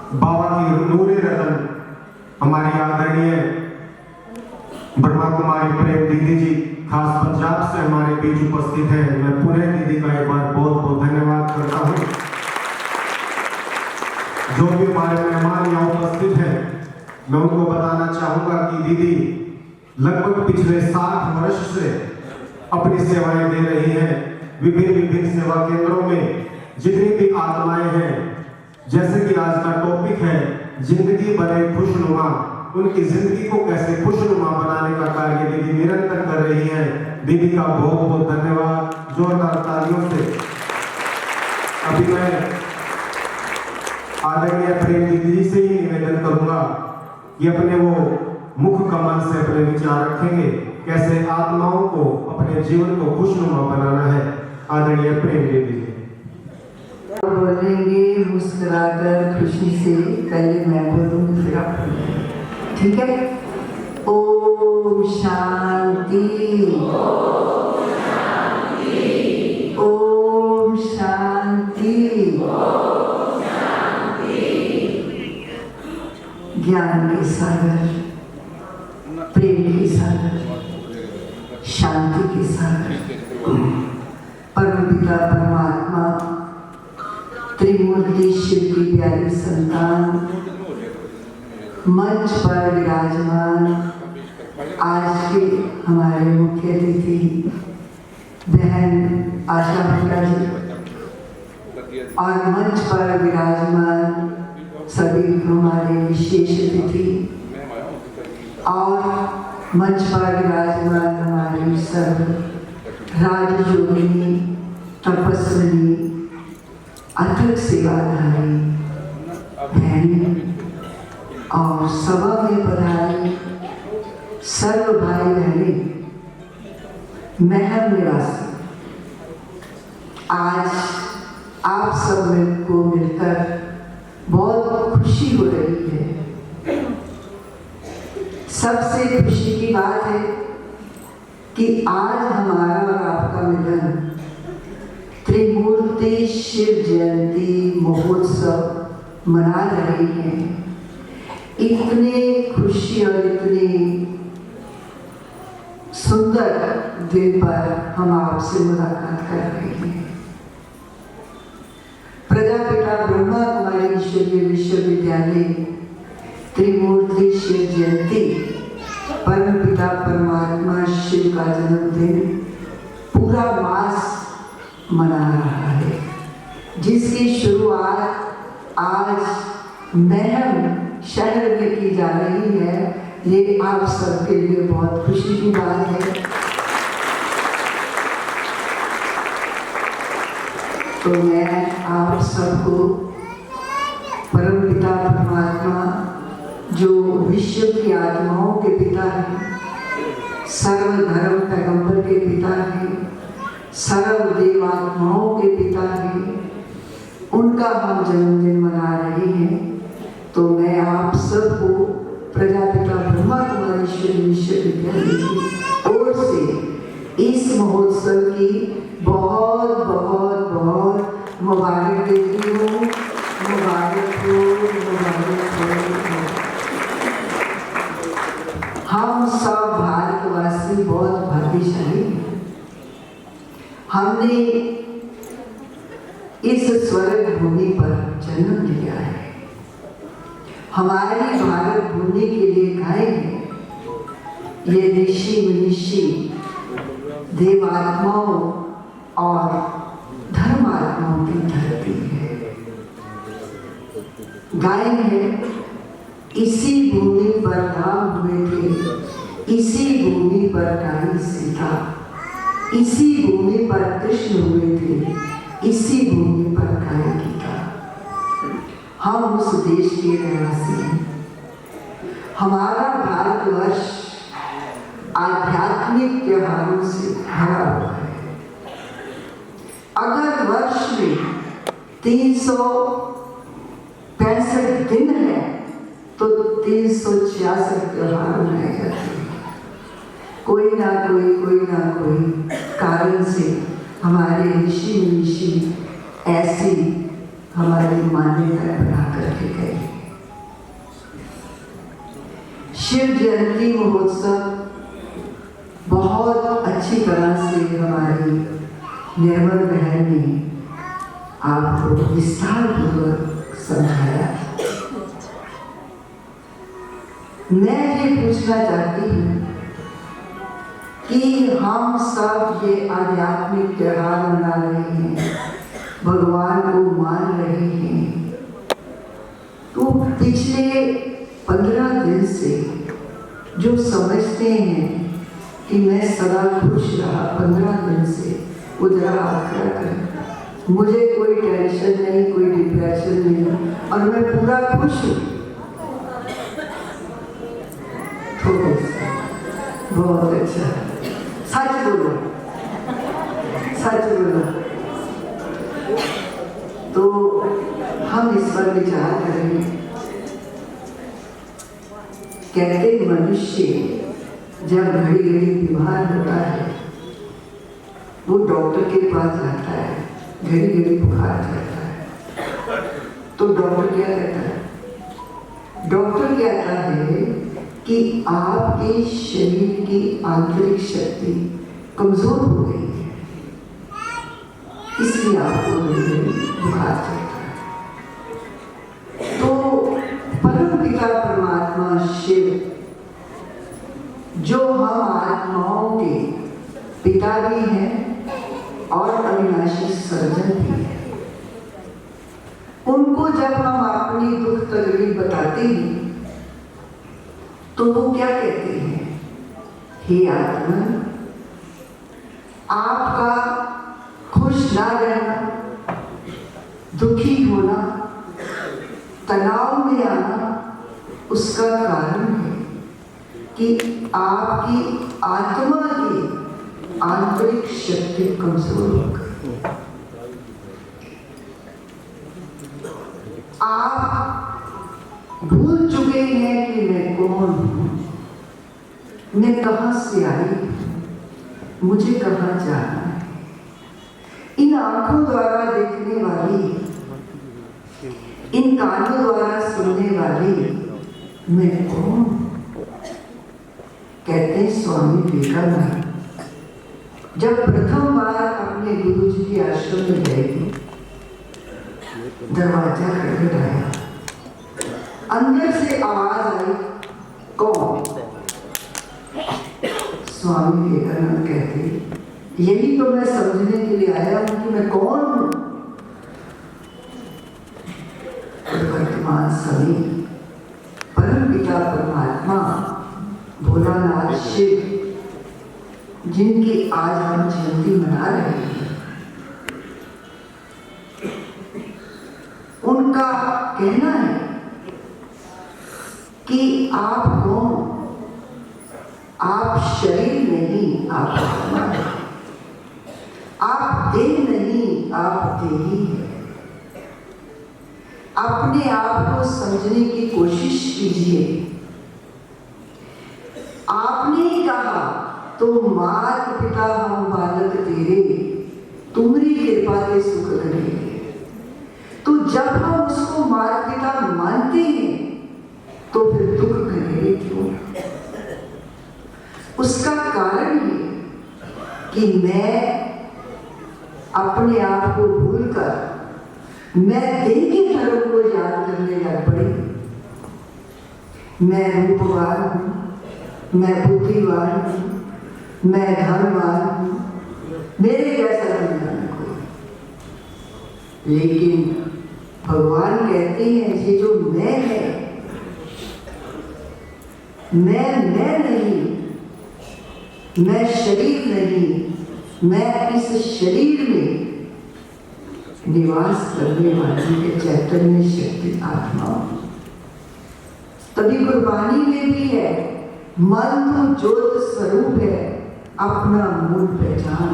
बाबा की नूरे रतन हमारी आदरणीय ब्रह्मा कुमारी प्रेम दीदी जी खास पंजाब से हमारे बीच उपस्थित है। मैं पुनः दीदी का एक बार बहुत बहुत धन्यवाद करता हूँ। जो भी हमारे मेहमान यहाँ उपस्थित हैं, मैं उनको बताना चाहूंगा कि दीदी लगभग पिछले 60 वर्ष से अपनी सेवाएं दे रही हैं। विभिन्न विभिन्न सेवा केंद्रों में जितनी भी आत्माएं हैं, जैसे कि आज का टॉपिक है जिंदगी बने खुशनुमा, उनकी जिंदगी को कैसे खुशनुमा बनाने का कार्य दीदी निरंतर कर रही है। दीदी का बहुत बहुत धन्यवाद, जोरदार तालियों से। अभी मैं आदरणीय प्रेम दीदी से ही निवेदन करूंगा कि अपने वो मुख कमल से अपने विचार रखेंगे, कैसे आत्माओं को अपने जीवन को खुशनुमा बनाना है। आदरणीय प्रेम दीदी बोलेंगे मुस्कुराकर खुशी से, पहले मैं बोलूंगी फिर आप बोलेंगे, ठीक है? ओम शांति, ओम शांति, ज्ञान के सागर, प्रेम के सागर, शांति के सागर, परम पिता परमात्मा त्रिमूर्ति शिव की प्यारी संतान मंच पर विराजमान आज के हमारे मुख्य अतिथि बहन आशा भट्टा जी और मंच पर विराजमान सभी हमारे विशेष अतिथि और मंच पर विराजमान हमारी सब राजयोगिनी तपस्विनी अथक सेवाधारी बहन और सभा में पधारी सर्व भाई बहने, महम निवासी, आज आप सब को मिलकर बहुत खुशी हो रही है। सबसे खुशी की बात है कि आज हमारा और आपका मिलन त्रिमूर्ति शिव जयंती महोत्सव मना रहे हैं। इतने खुशी और इतने सुंदर दिन पर हम आपसे मुलाकात कर रहे हैं। प्रजापिता ब्रह्मा कुमारी ईश्वरीय विश्वविद्यालय त्रिमूर्ति शिव जयंती, परम पिता परमात्मा शिव का जन्मदिन पूरा मास मना रहा है, जिसकी शुरुआत आज महम शहर में की जा रही है। ये आप सबके लिए बहुत खुशी की बात है। तो मैं आप सबको परम पिता परमात्मा जो विश्व की आत्माओं के पिता हैं, सर्वधर्म पैगंबर के पिता हैं, सर्व देवात्माओं के पिता हैं, उनका हम जन्मदिन मना रहे हैं। तो मैं आप सबको प्रजापिता ब्रह्मा कुमारी ईश्वरीय विश्वविद्यालय की ओर से इस महोत्सव की बहुत बहुत बहुत मुबारक देती हूँ। मुबारक हो, मुबारक हो। हम सब भारतवासी बहुत भाग्यशाली हैं। हमने इस स्वर्ग भूमि पर जन्म लिया है। हमारी भारत भूमि के लिए गाय है। ये ऋषि मुनिषि देवात्माओं और धर्मात्माओं की धरती है। गाय है, इसी भूमि पर राम हुए थे, इसी भूमि पर गाय सीता, इसी भूमि पर कृष्ण हुए थे, इसी भूमि पर गाय गीता। हम उस देश के रहवासी हैं। हमारा भारतवर्ष आध्यात्मिक त्योहारों से भरा हुआ है। अगर वर्ष में 365 दिन है तो 366 त्योहार मनाए जाते हैं। कोई ना कोई कारण से हमारे ऋषि मुनि ऐसी हमारी मान्यता बना करके गए। शिव जयंती महोत्सव बहुत अच्छी तरह से हमारी निर्मल बहन ने आपको विस्तार पूर्वक समझाया। मैं ये पूछना चाहती हूँ कि हम सब ये आध्यात्मिक त्योहार मना रहे हैं, भगवान को मान रहे हैं, तो पिछले 15 दिन से जो समझते हैं कि मैं सदा खुश रहा 15 दिन से, वो जरा हाथ खड़ा करें। मुझे कोई टेंशन नहीं, कोई डिप्रेशन नहीं और मैं पूरा खुश हूँ। थोड़ा सा बहुत अच्छा, सच बोलो, सच बोलो। तो हम इस पर विचार करेंगे। कहते मनुष्य जब घड़ी घड़ी बीमार होता है, वो डॉक्टर के पास जाता है, घड़ी घड़ी बुखार चढ़ता है, तो डॉक्टर क्या कहता है? डॉक्टर कहता है कि आपके शरीर की आंतरिक शक्ति कमजोर हो गई है, इसलिए आपको बुखार चढ़ता है। तो परम पिता परमात्मा शिव, जो हम आत्माओं के पिता भी हैं और अविनाशी सर्जन भी हैं, उनको जब हम अपनी दुख तकलीफ बताते हैं तो वो क्या कहते हैं? हे आत्मा, आपका खुश ना रहना, दुखी होना, तनाव में आना, उसका कारण है कि आपकी आत्मा की आंतरिक शक्ति कमजोर हो गई। आप भूल चुके हैं कि मैं कौन हूं, मैं कहां से आई हूं, मुझे कहां जाना है। इन आंखों द्वारा देखने वाली, इन कानों द्वारा सुनने वाली मैं कौन? कहते हैं स्वामी विवेकानंद जब प्रथम बार अपने गुरु जी के आश्रम में गए, दरवाजा खटखटाया, अंदर से आवाज आई, कौन? स्वामी विवेकानंद कहते, यही तो मैं समझने के लिए आया हूं कि मैं कौन हूं। वर्तमान समय परम पिता परमात्मा भोलानाथ शिव, जिनकी आज हम जयंती मना रहे हैं, उनका कहना है कि आप कौन? आप शरीर नहीं, आप आत्मा है। आप देह नहीं, आप देही है। अपने आप को समझने की कोशिश कीजिए। आपने ही कहा, तो मात पिता हम बालक तेरे, तुम्हारी कृपा के सुख करेंगे। तो जब हम उसको मात पिता मानते हैं तो फिर दुख करेंगे क्यों? उसका कारण ये कि मैं अपने आप को भूलकर मैं देह के धर्म को याद करने लग पड़ी। मैं रूपवान हूं, मैं बुद्धिवान हूं, मैं धनवान हूं, मेरे जैसा दुनिया में कोई। लेकिन भगवान कहते हैं ये जो मैं है, मैं नहीं, मैं शरीर नहीं, मैं इस शरीर में निवास करने वाली के चैतन्य शक्ति आत्मा। तभी गुरबानी में भी है, मन तो ज्योत स्वरूप है, अपना मूल पहचान।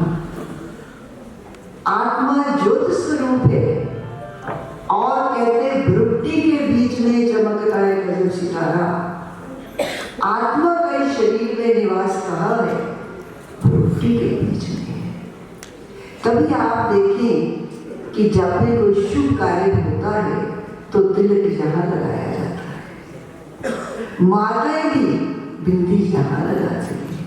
आत्मा ज्योत स्वरूप है और कहते भ्रुकुटी के बीच में चमकता है गजब सितारा। आत्मा का इस शरीर में निवास कहाँ है? भ्रुकुटी के बीच में है। तभी आप देखें कि जब भी कोई शुभ कार्य होता है तो तिलक यहाँ लगाया जाता है। माताएं भी बिंदी यहाँ लगा सकती हैं।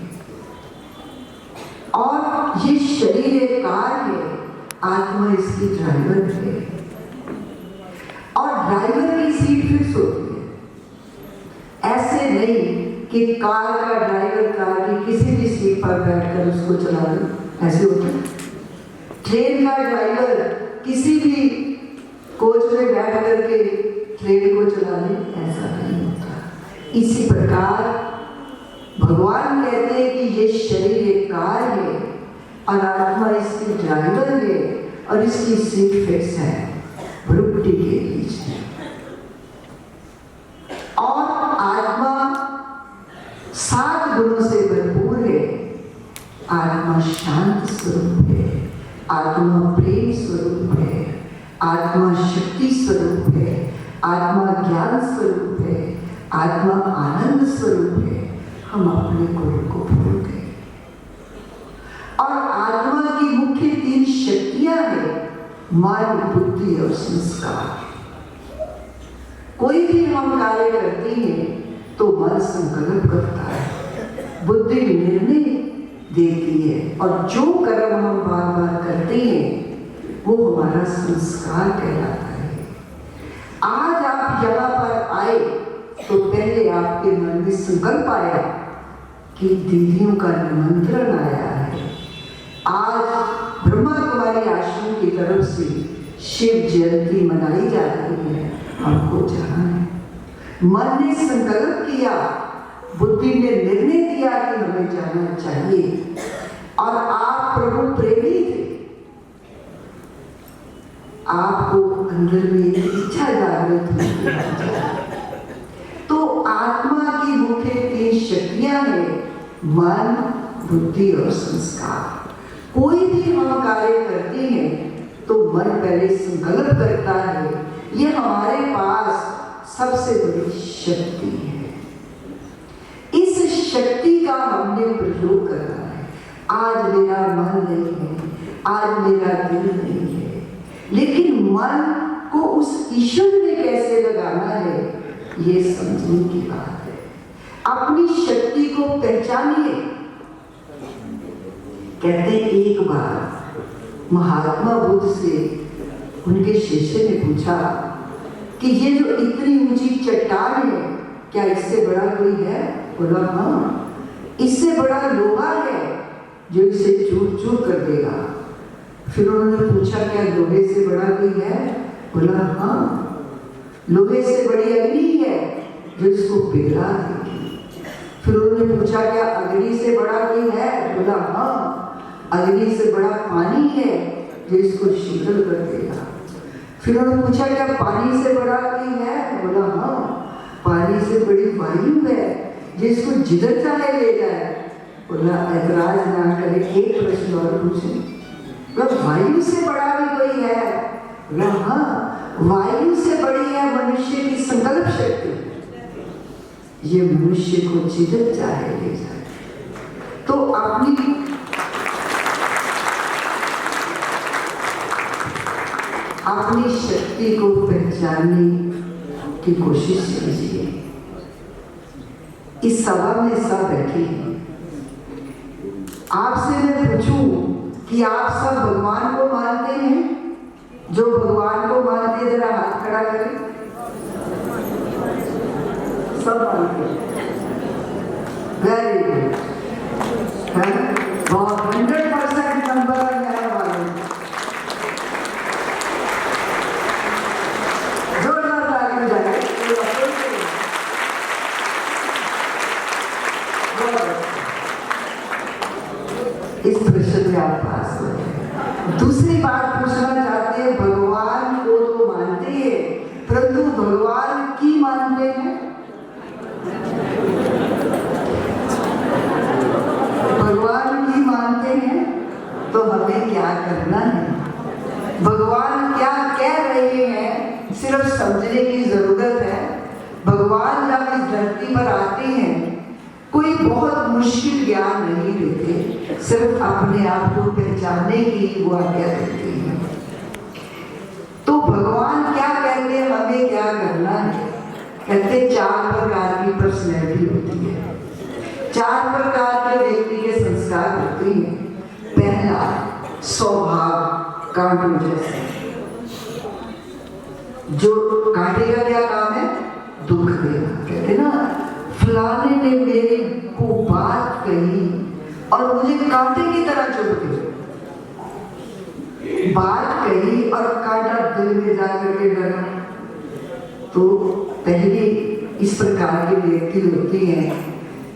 और ये शरीर एक कार है, आत्मा इसकी ड्राइवर है, और ड्राइवर की सीट फिक्स होती है। ऐसे नहीं कि कार का ड्राइवर कार की किसी भी सीट पर बैठकर उसको चला दे, ऐसे होता है। ट्रेन का ड्राइवर किसी भी कोच में बैठ करके ट्रेन को चला ले, ऐसा नहीं होता। इसी प्रकार भगवान कहते हैं कि ये शरीर एक कार है और आत्मा इसकी ड्राइवर है और इसकी सीट फिक्स है भ्रुकुटी के बीच में। और आत्मा 7 गुणों से भरपूर है। आत्मा शांत स्वरूप है, आत्मा प्रेम स्वरूप है, आत्मा शक्ति स्वरूप है, आत्मा ज्ञान स्वरूप है, आत्मा आनंद स्वरूप है। हम अपने गुरु को भूल गए। और आत्मा की मुख्य 3 शक्तियां हैं, मन, बुद्धि और संस्कार। कोई भी हम कार्य करते हैं तो मन संकल्प करता है, बुद्धि निर्णय देती है, और जो कर्म हम बार बार करते हैं वो हमारा संस्कार कहलाता है। आज आप यहाँ पर आए तो पहले आपके मन में संकल्प आया कि दीदियों का निमंत्रण आया है। आज ब्रह्मा कुमारी आश्रम की तरफ से शिव जयंती मनाई जा रही है, हमको जाना है। मन ने संकल्प किया, बुद्धि ने निर्णय किया कि हमें जाना चाहिए, और आप प्रभु प्रेमी थे। आपको अंदर में इच्छा जागृत हुई। तो आत्मा की मुख्य 3 शक्तियां हैं, मन, बुद्धि और संस्कार। कोई भी हम कार्य करते हैं तो मन पहले संकल्प करता है। ये हमारे पास सबसे बड़ी शक्ति है। इस शक्ति का हमने प्रयोग करना है। आज मेरा मन नहीं है, आज मेरा दिल नहीं है, लेकिन मन को उस ईश्वर में कैसे लगाना है, ये समझने की बात है। अपनी शक्ति को पहचानिए। कहते एक बार महात्मा बुद्ध से उनके शिष्य ने पूछा कि ये जो इतनी ऊंची चट्टान है, क्या इससे बड़ा कोई है? बोला हाँ, इससे बड़ा लोहा है जो इसे चूर चूर कर देगा। फिर उन्होंने पूछा क्या लोहे से बड़ा कोई है? बोला हाँ, लोहे से बड़ी अग्नि है जो इसको पिघला देगी। फिर उन्होंने पूछा क्या अग्नि से बड़ा कोई है? बोला हाँ, अग्नि से बड़ा पानी है जो इसको शीतल कर देगा। फिर उन्होंने पूछा क्या पानी से बड़ा कोई है? बोला हाँ, पानी से बड़ी वायु है जो इसको जिधर चाहे ले जाए। बोला ऐतराज ना करे, एक प्रश्न और पूछे, वायु से बड़ा भी कोई है? बोला हाँ, वायु से बड़ी है मनुष्य की संकल्प शक्ति, ये मनुष्य को जिधर चाहे ले जाए। तो अपनी शक्ति को पहचानने की कोशिश कीजिए। इस सभा में सब बैठे हैं। आपसे मैं पूछूं कि आप सब भगवान को मानते हैं? जो भगवान को मानते हैं जरा हाथ खड़ा करें। सब मानते हैं, वेरी गुड। बहुत 100% नंबर है वाले। जोरदार ताली बजाएं। इस प्रश्न में आप पास हो। दूसरी बात पूछना चाहते हैं, भगवान को तो मानते हैं परंतु भगवान की मानते हैं? भगवान की मानते हैं तो हमें क्या करना है? भगवान क्या कह रहे हैं सिर्फ समझने की जरूरत है। भगवान जब इस धरती पर आते हैं कोई बहुत मुश्किल ज्ञान नहीं देते, सिर्फ अपने आप को पहचानने की वो आज्ञा देते हैं। तो भगवान क्या कहते हैं, हमें क्या करना है? कहते 4 प्रकार की पर्सनैलिटी होती है, 4 प्रकार के व्यक्ति के संस्कार होते हैं। पहला, स्वभाव कांटों जैसे। जो कांटे का क्या काम है? दुख देना। कहते ना, फलाने ने मेरे को बात कही और मुझे कांटे की तरह चुभ गई। बात कही और कांटा दिल में जाकर के लगा। तो पहले इस प्रकार के व्यक्ति होते हैं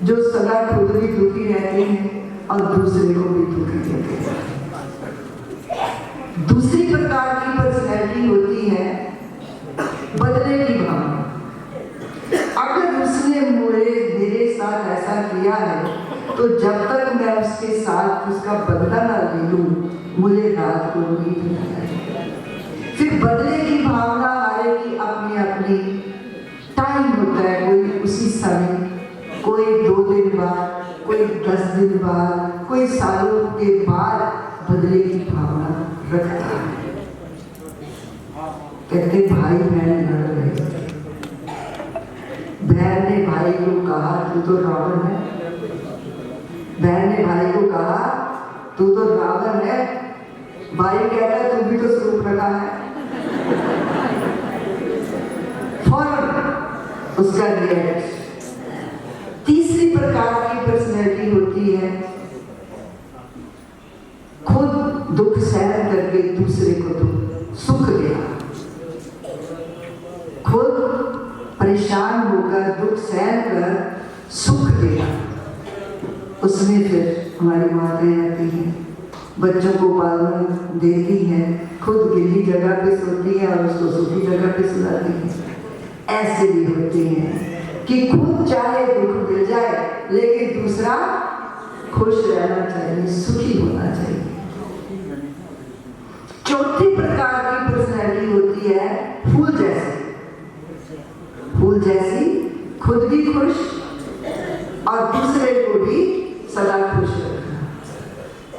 जो सदा खुद भी दुखी रहते हैं और दूसरे को भी दुखी देते हैं। दूसरी प्रकार की पर्सनैलिटी होती है बदले की भावना। अगर उसने मेरे साथ ऐसा किया है तो जब तक मैं उसके साथ उसका बदला ना ले लूं, मुझे रात को नींद नहीं आएगी। फिर बदले की भावना हमारे की अपनी अपनी टाइम होता है। कोई उसी समय, कोई 2 दिन बाद, कोई 10 दिन बाद, कोई सालों के बाद बदले की भावना रखता है। कहते भाई बहन लड़ रहे थे, बहन ने भाई को कहा तू तो रावण है। बहन ने भाई को कहा तू तो रावण है। भाई कहता है तू भी तो स्वरूप रखा है। फौरन उसका रिएक्ट। तीसरी प्रकार की पर्सनैलिटी होती है खुद दुख सहन करके दूसरे को सुख देना। खुद परेशान होकर दुख सहन कर सुख देना। उसमें फिर हमारी माताएं आती हैं, बच्चों को पालन देती हैं, खुद गिली जगह पे सोती है और उसको सूखी जगह पे सुलाती है। ऐसे भी होते हैं कि खुद चाहे दुख मिल जाए लेकिन दूसरा खुश रहना चाहिए, सुखी होना चाहिए। चौथी प्रकार की पर्सनैलिटी होती है फूल जैसी। फूल जैसी, खुद भी खुश और दूसरे को भी सदा खुश रखना।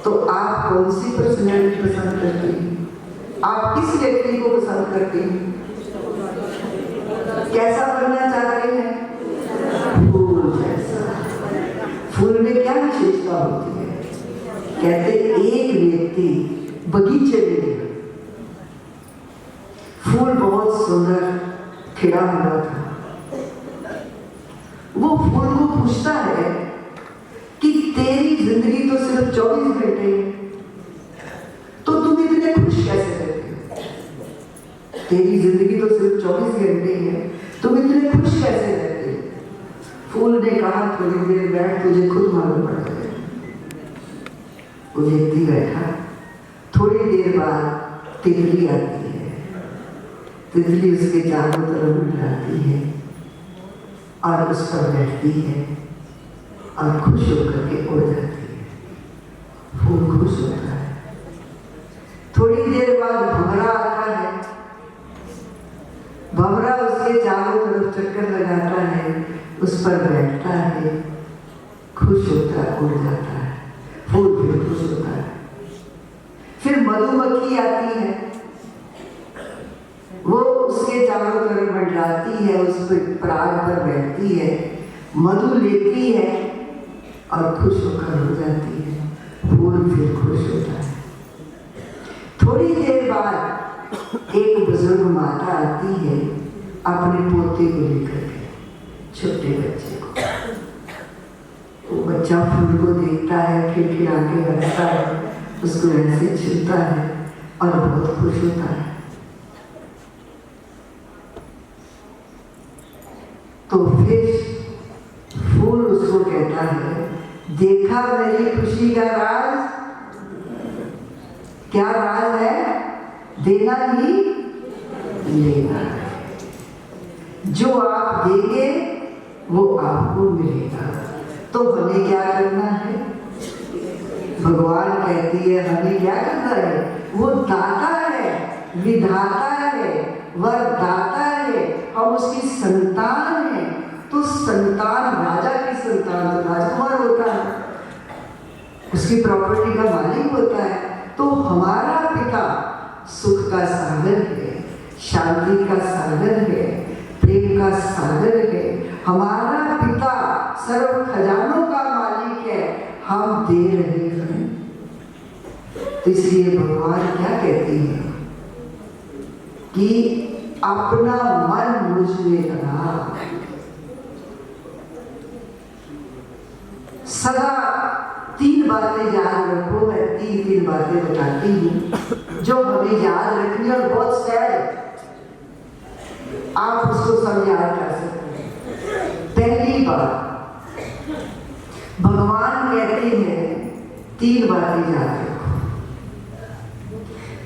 तो आप कौन सी पर्सनैलिटी पसंद करते हैं? आप किस व्यक्ति को पसंद करते हैं? कैसा बनना चाहते हैं? फूल जैसा। फूल में क्या विशेषता होती है? कहते एक व्यक्ति बगीचे में फूल बहुत सुंदर खिला हुआ था। वो फूल को पूछता है कि तेरी जिंदगी तो सिर्फ 24 घंटे है, तो तुम इतने खुश कैसे रहते हो? तेरी जिंदगी तो सिर्फ 24 घंटे है, तुम इतने खुश कैसे रहते हो? फूल ने कहा थोड़ी देर बैठ, तुझे खुद मालूम पड़ जाएगा। वो व्यक्ति बैठा। थोड़ी देर बाद तितली आती है। तितली उसके चारों तरफ उड़ाती है और उस पर बैठती है और खुश होकर के उड़ जाती है। फूल खुश होता है। थोड़ी देर बाद भंवरा आता है। भंवरा उसके चारों तरफ चक्कर लगाता है, उस पर बैठता है, खुश होता है, उड़ जाता है। फूल फिर खुश होता है। फिर मधुमक्खी आती है। वो उसके चारों तरफ मंडराती है, उस पर पराग पर बैठती है, मधु लेती है और खुश होकर हो जाती है। फूल फिर खुश होता है। थोड़ी देर बाद एक बुजुर्ग माता आती है अपने पोते को लेकर के, छोटे बच्चे को। वो बच्चा फूल को देखता है, खिलखिला के हंसता है, उसको ऐसे छूता है और बहुत खुश होता है। तो फिर फूल उसको कहता है, देखा मेरी खुशी का राज? क्या राज है? देना ही लेना है। जो आप देंगे वो आपको मिलेगा। तो हमें क्या करना है? भगवान कहती है हमें क्या करना है? वो दाता है, विधाता है, वरदाता है, हम उसकी संतान है। तो संतान, राजा की संतान तो राजकुमार होता है, उसकी प्रॉपर्टी का मालिक होता है। तो हमारा पिता सुख का सागर है, शांति का सागर है, प्रेम का सागर है, हमारा पिता सर्व खजानों का मालिक है, हम दे रहे हैं। तो इसलिए भगवान क्या कहते हैं कि अपना मन मुझ में लगा, सदा 3 बातें याद रखो। मैं 3 बातें बताती हूँ जो हमें याद रखनी और बहुत सहज आप उसको सब याद कर सकते हैं। पहली बात, भगवान कहते हैं 3 बातें याद रखो।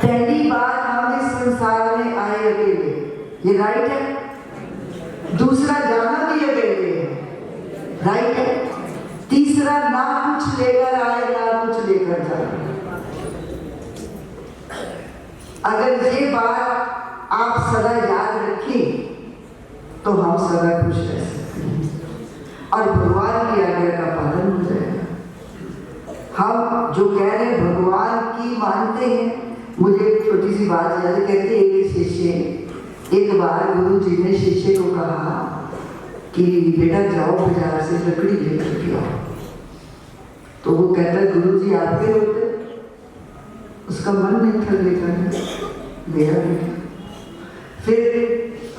पहली बात, हम इस संसार में आए अकेले, ये राइट है। दूसरा, जाना भी अकेले है, राइट है। तीसरा, ना कुछ लेकर आए ना कुछ लेकर जाए। अगर ये बात आप सदा याद रखें तो हम सदा खुश रह सकते हैं और भगवान की आज्ञा का पालन हो जाएगा। हम जो कह रहे हैं भगवान की मानते हैं। मुझे एक छोटी सी बात याद है, कहते एक शिष्य, एक बार गुरु जी ने शिष्य को कहा कि बेटा जाओ बाजार से लकड़ी लेकर के आओ। तो वो कहता है गुरु जी आपके होते, उसका मन नहीं था लेकर, मेरा बेटा। फिर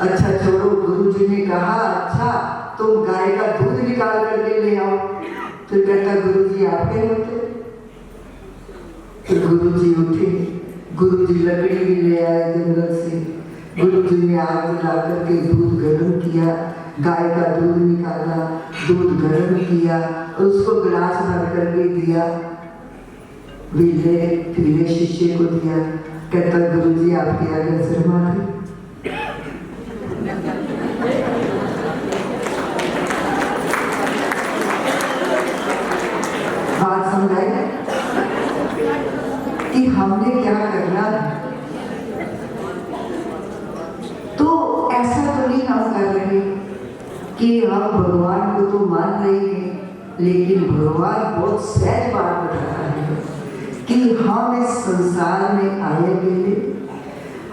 अच्छा छोड़ो, गुरु जी ने कहा अच्छा तुम गाय का दूध निकाल करके ले आओ। फिर कहता गुरु जी आपके होते। फिर गुरु जी उठे, गुरु जी लकड़ी भी ले आए जंगल से। गुरु जी ने आग जला करके दूध गर्म किया, गाय का दूध निकाला, दूध गर्म किया और उसको गिलास भर करके दिया। पीले शिष्य को दिया। कहता गुरु जी आपके आगे सिर माथे। बात समझाई कि हमने क्या करना है। तो ऐसा तो नहीं हम कर रहे कि हम भगवान को तो मान रहे हैं, लेकिन भगवान बहुत सहज बात बता रहा है कि हम इस संसार में आए अकेले,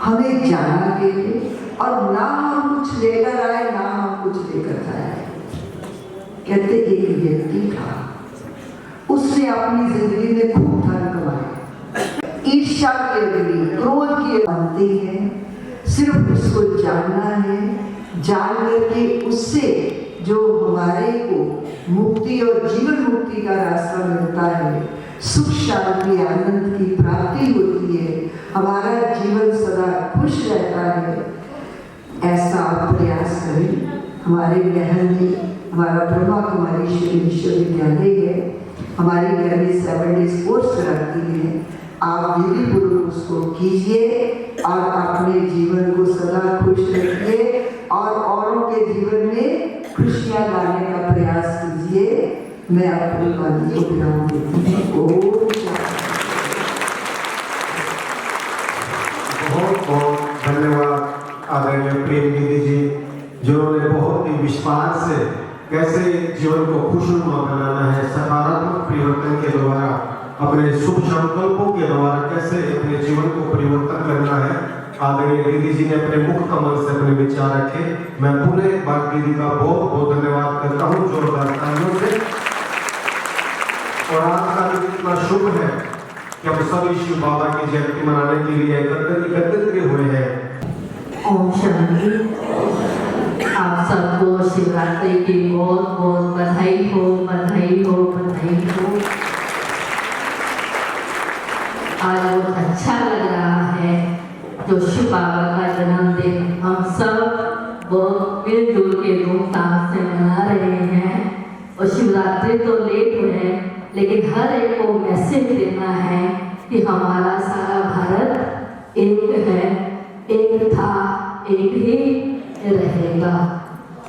हमें जाना अकेले, और ना हम कुछ लेकर आए ना हम कुछ लेकर जाए। कहते एक व्यक्ति था, उसने अपनी जिंदगी में खूब धन कमाया, ईर्ष्या के अग्नि, क्रोध की बनते हैं। सिर्फ उसको जानना है, जान करके उससे जो हमारे को मुक्ति और जीवन मुक्ति का रास्ता मिलता है, सुख शांति आनंद की प्राप्ति होती है, हमारा जीवन सदा खुश रहता है। ऐसा आप प्रयास करें। हमारे महल में हमारा ब्रह्मा कुमारी विश्वविद्यालय है, हमारी घर में 7 डेज कोर्स कराती है। आप विधि पूर्वक उसको कीजिए और अपने जीवन को सदा खुश रखिए और औरों के जीवन में खुशियां लाने का प्रयास कीजिए। मैं अपनी वाणी को विराम देती हूँ। बहुत बहुत धन्यवाद आदरणीय प्रेम दीदी जी, जिन्होंने बहुत ही विस्तार से कैसे जीवन को खुशनुमा बनाना है, सकारात्मक परिवर्तन के द्वारा, अपने शुभ संकल्पों के द्वारा कैसे अपने जीवन को परिवर्तन करना है। आदरणीय दीदी जी ने अपने मुख कमल से अपने विचार रखे। मैं पुनः एक बार दीदी का बहुत बहुत धन्यवाद करता हूँ जोरदार तालियों से। और आज का दिन इतना शुभ है कि हम सभी शिव बाबा की जयंती मनाने के लिए एकत्रित हुए हैं। ओम शांति। आप सबको शिवरात्रि की बहुत बहुत बधाई हो, बधाई हो, बधाई हो। आज बहुत अच्छा लग रहा है जो शिव बाबा का जन्मदिन हम सब बहुत मिलजुल के धूमधाम से मना रहे हैं। और शिवरात्रि तो लेट हुए, लेकिन हर एक को मैसेज देना है कि हमारा सारा भारत एक है, एक था, एक ही रहेगा।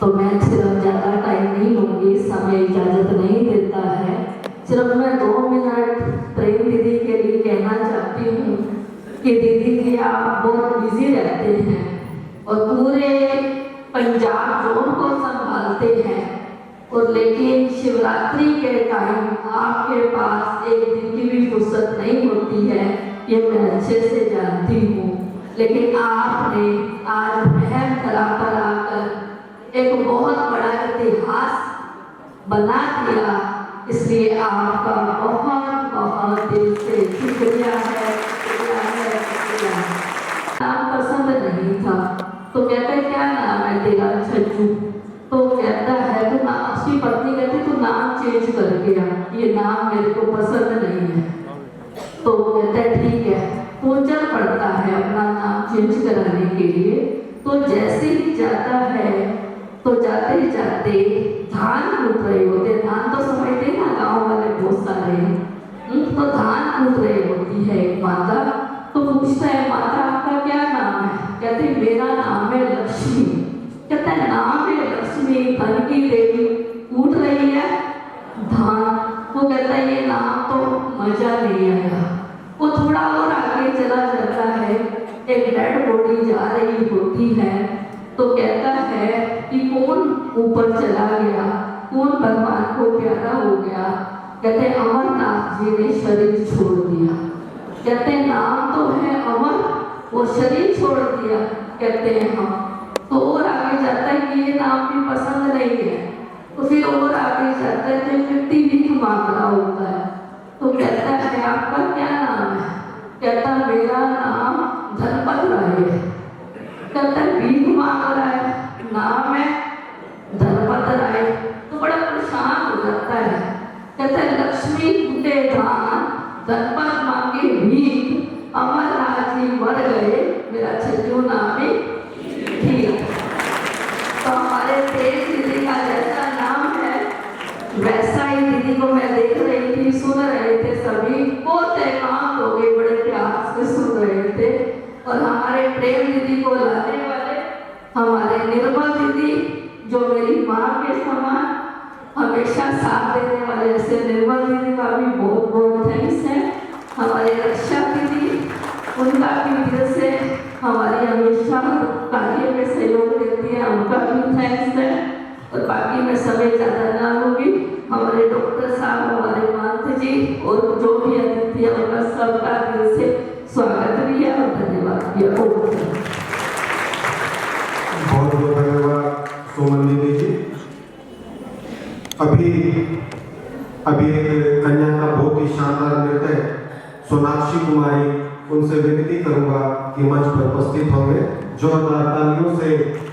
तो मैं सिर्फ ज़्यादा टाइम नहीं लूँगी, समय इजाज़त नहीं देता है। सिर्फ मैं 2 मिनट प्रेम दीदी के लिए कहना चाहती हूँ कि दीदी जी आप बहुत बिजी रहते हैं और पूरे पंजाब जोन को संभालते हैं, और लेकिन शिवरात्रि के टाइम आपके पास एक दिन की भी फुर्सत नहीं होती है, ये मैं अच्छे से जानती हूँ। लेकिन आपने आज अहम तरह पर आकर एक बहुत बड़ा इतिहास बना दिया। इसलिए आपका बहुत बहुत दिल से शुक्रिया है, शुक्रिया है, शुक्रिया है। नाम पसंद नहीं था तो कहते क्या नाम है तेरा? छज्जू। तो कहता है तो नाम, उसकी पत्नी कहती तो नाम चेंज कर गया, ये नाम मेरे को पसंद नहीं है। तो कहता है ठीक है, तो चल पड़ता है अपना नाम चेंज कराने के लिए। तो जैसे ही जाता है तो जाते ही जाते धान कूट रहे होते, धान तो समझते ना गाँव वाले बहुत सारे, तो धान कूट रही होती है एक माता। तो पूछता है माता आपका क्या नाम है? कहती मेरा नाम है लक्ष्मी। कहता है नाम है लक्ष्मी, धन की देवी, कूट रही है धान। वो कहता है ये नाम तो मजा नहीं आया। वो थोड़ा और आगे चला जाता है, एक डेड बॉडी जा रही होती है। तो कहता है कि कौन ऊपर चला गया, कौन भगवान को प्यारा हो गया? कहते अमरनाथ जी ने शरीर छोड़ दिया। कहते नाम तो है अमर, वो शरीर छोड़ दिया। कहते हैं हम। तो और आगे जाता है कि ये नाम भी पसंद नहीं है। तो फिर और आगे जाता है तो व्यक्ति भीख मांग रहा होता है। तो कहता है आपका क्या नाम है? कहता मेरा नाम धनपत राय है। कहता है भीख मांग रहा है, नाम है धनपत राय। तो बड़ा परेशान हो जाता है। कहता है लक्ष्मी कूटे धान, धनपत मांगे भीख, अमरनाथ जी मर गए, मेरा छज्जू नाम है ठीक। तो हमारे तेज दीदी का जैसा नाम है वैसा ही दीदी को मैं देख रही थी, सुन रहे थे सभी, बहुत एकांत हो गए, बड़े प्यार से सुन रहे थे। और हमारे प्रेम दीदी को लाने वाले हमारे निर्मल दीदी, जो मेरी माँ के समान हमेशा साथ देने वाले, ऐसे निर्मल दीदी का भी बहुत बहुत थैंक्स है। हमारे रक्षा दीदी, उनका भी दिल से हमारी हमेशा कार्य में सहयोग देती है, उनका भी थैंक्स है। और बाकी मैं समय ज़्यादा ना लूँगी। हमारे डॉक्टर साहब, हमारे महंत जी और जो भी अतिथि है उनका सबका दिल से स्वागत भी है और धन्यवाद किया। बहुत बहुत धन्यवाद सोमन दीदी जी। अभी एक कन्या का बहुत ही शानदार नृत्य सोनाक्षी कुमारी, उनसे विनती करूंगा कि मंच पर उपस्थित होंगे। जोरदार तालियों से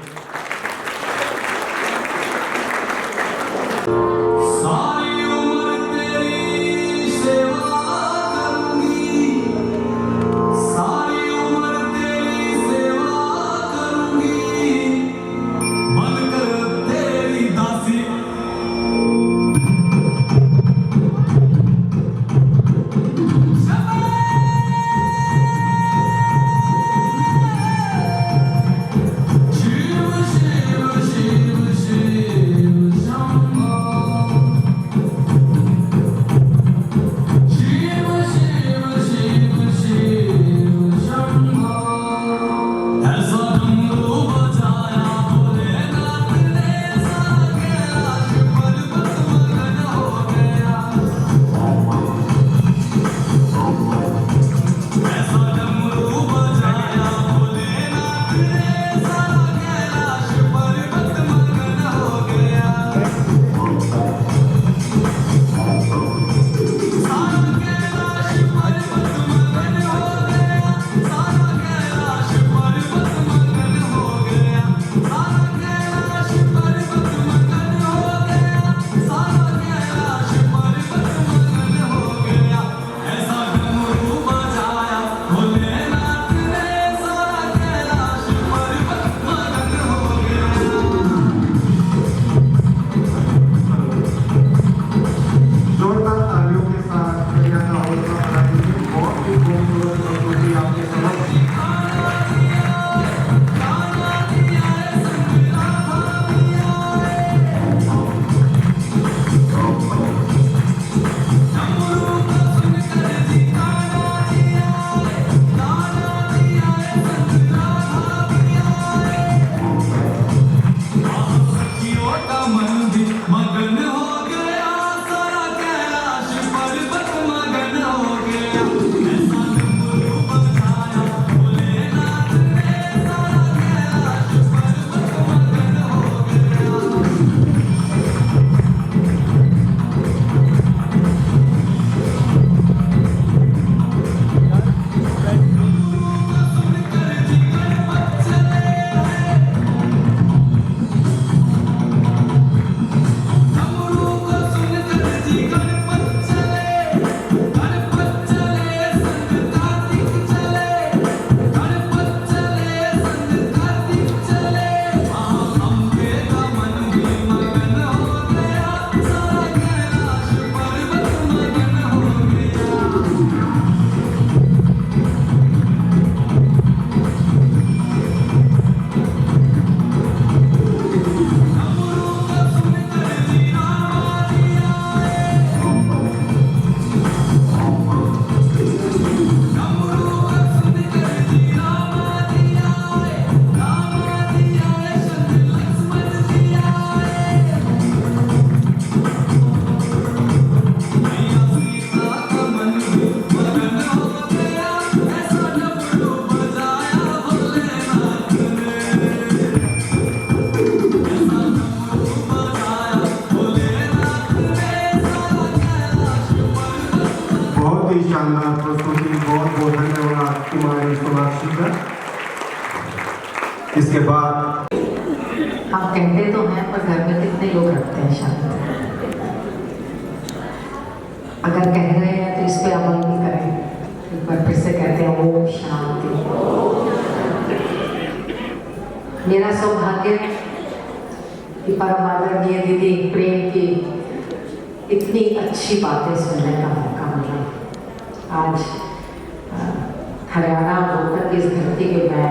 ही शानदार प्रस्तुति, बहुत बहुत धन्यवाद कुमारी सोनाक्षी का। इसके बाद हम कहते तो हैं पर घर में कितने लोग रखते हैं शांति। अगर कह रहे हैं तो इस पे अमल भी करें। एक बार फिर से कहते हैं ओम शांति। मेरा सौभाग्य कि परम आदरणीय दीदी प्रेम की इतनी अच्छी बातें सुनने का मौका मिला। आज हरियाणा रोहतक की इस धरती पे मैं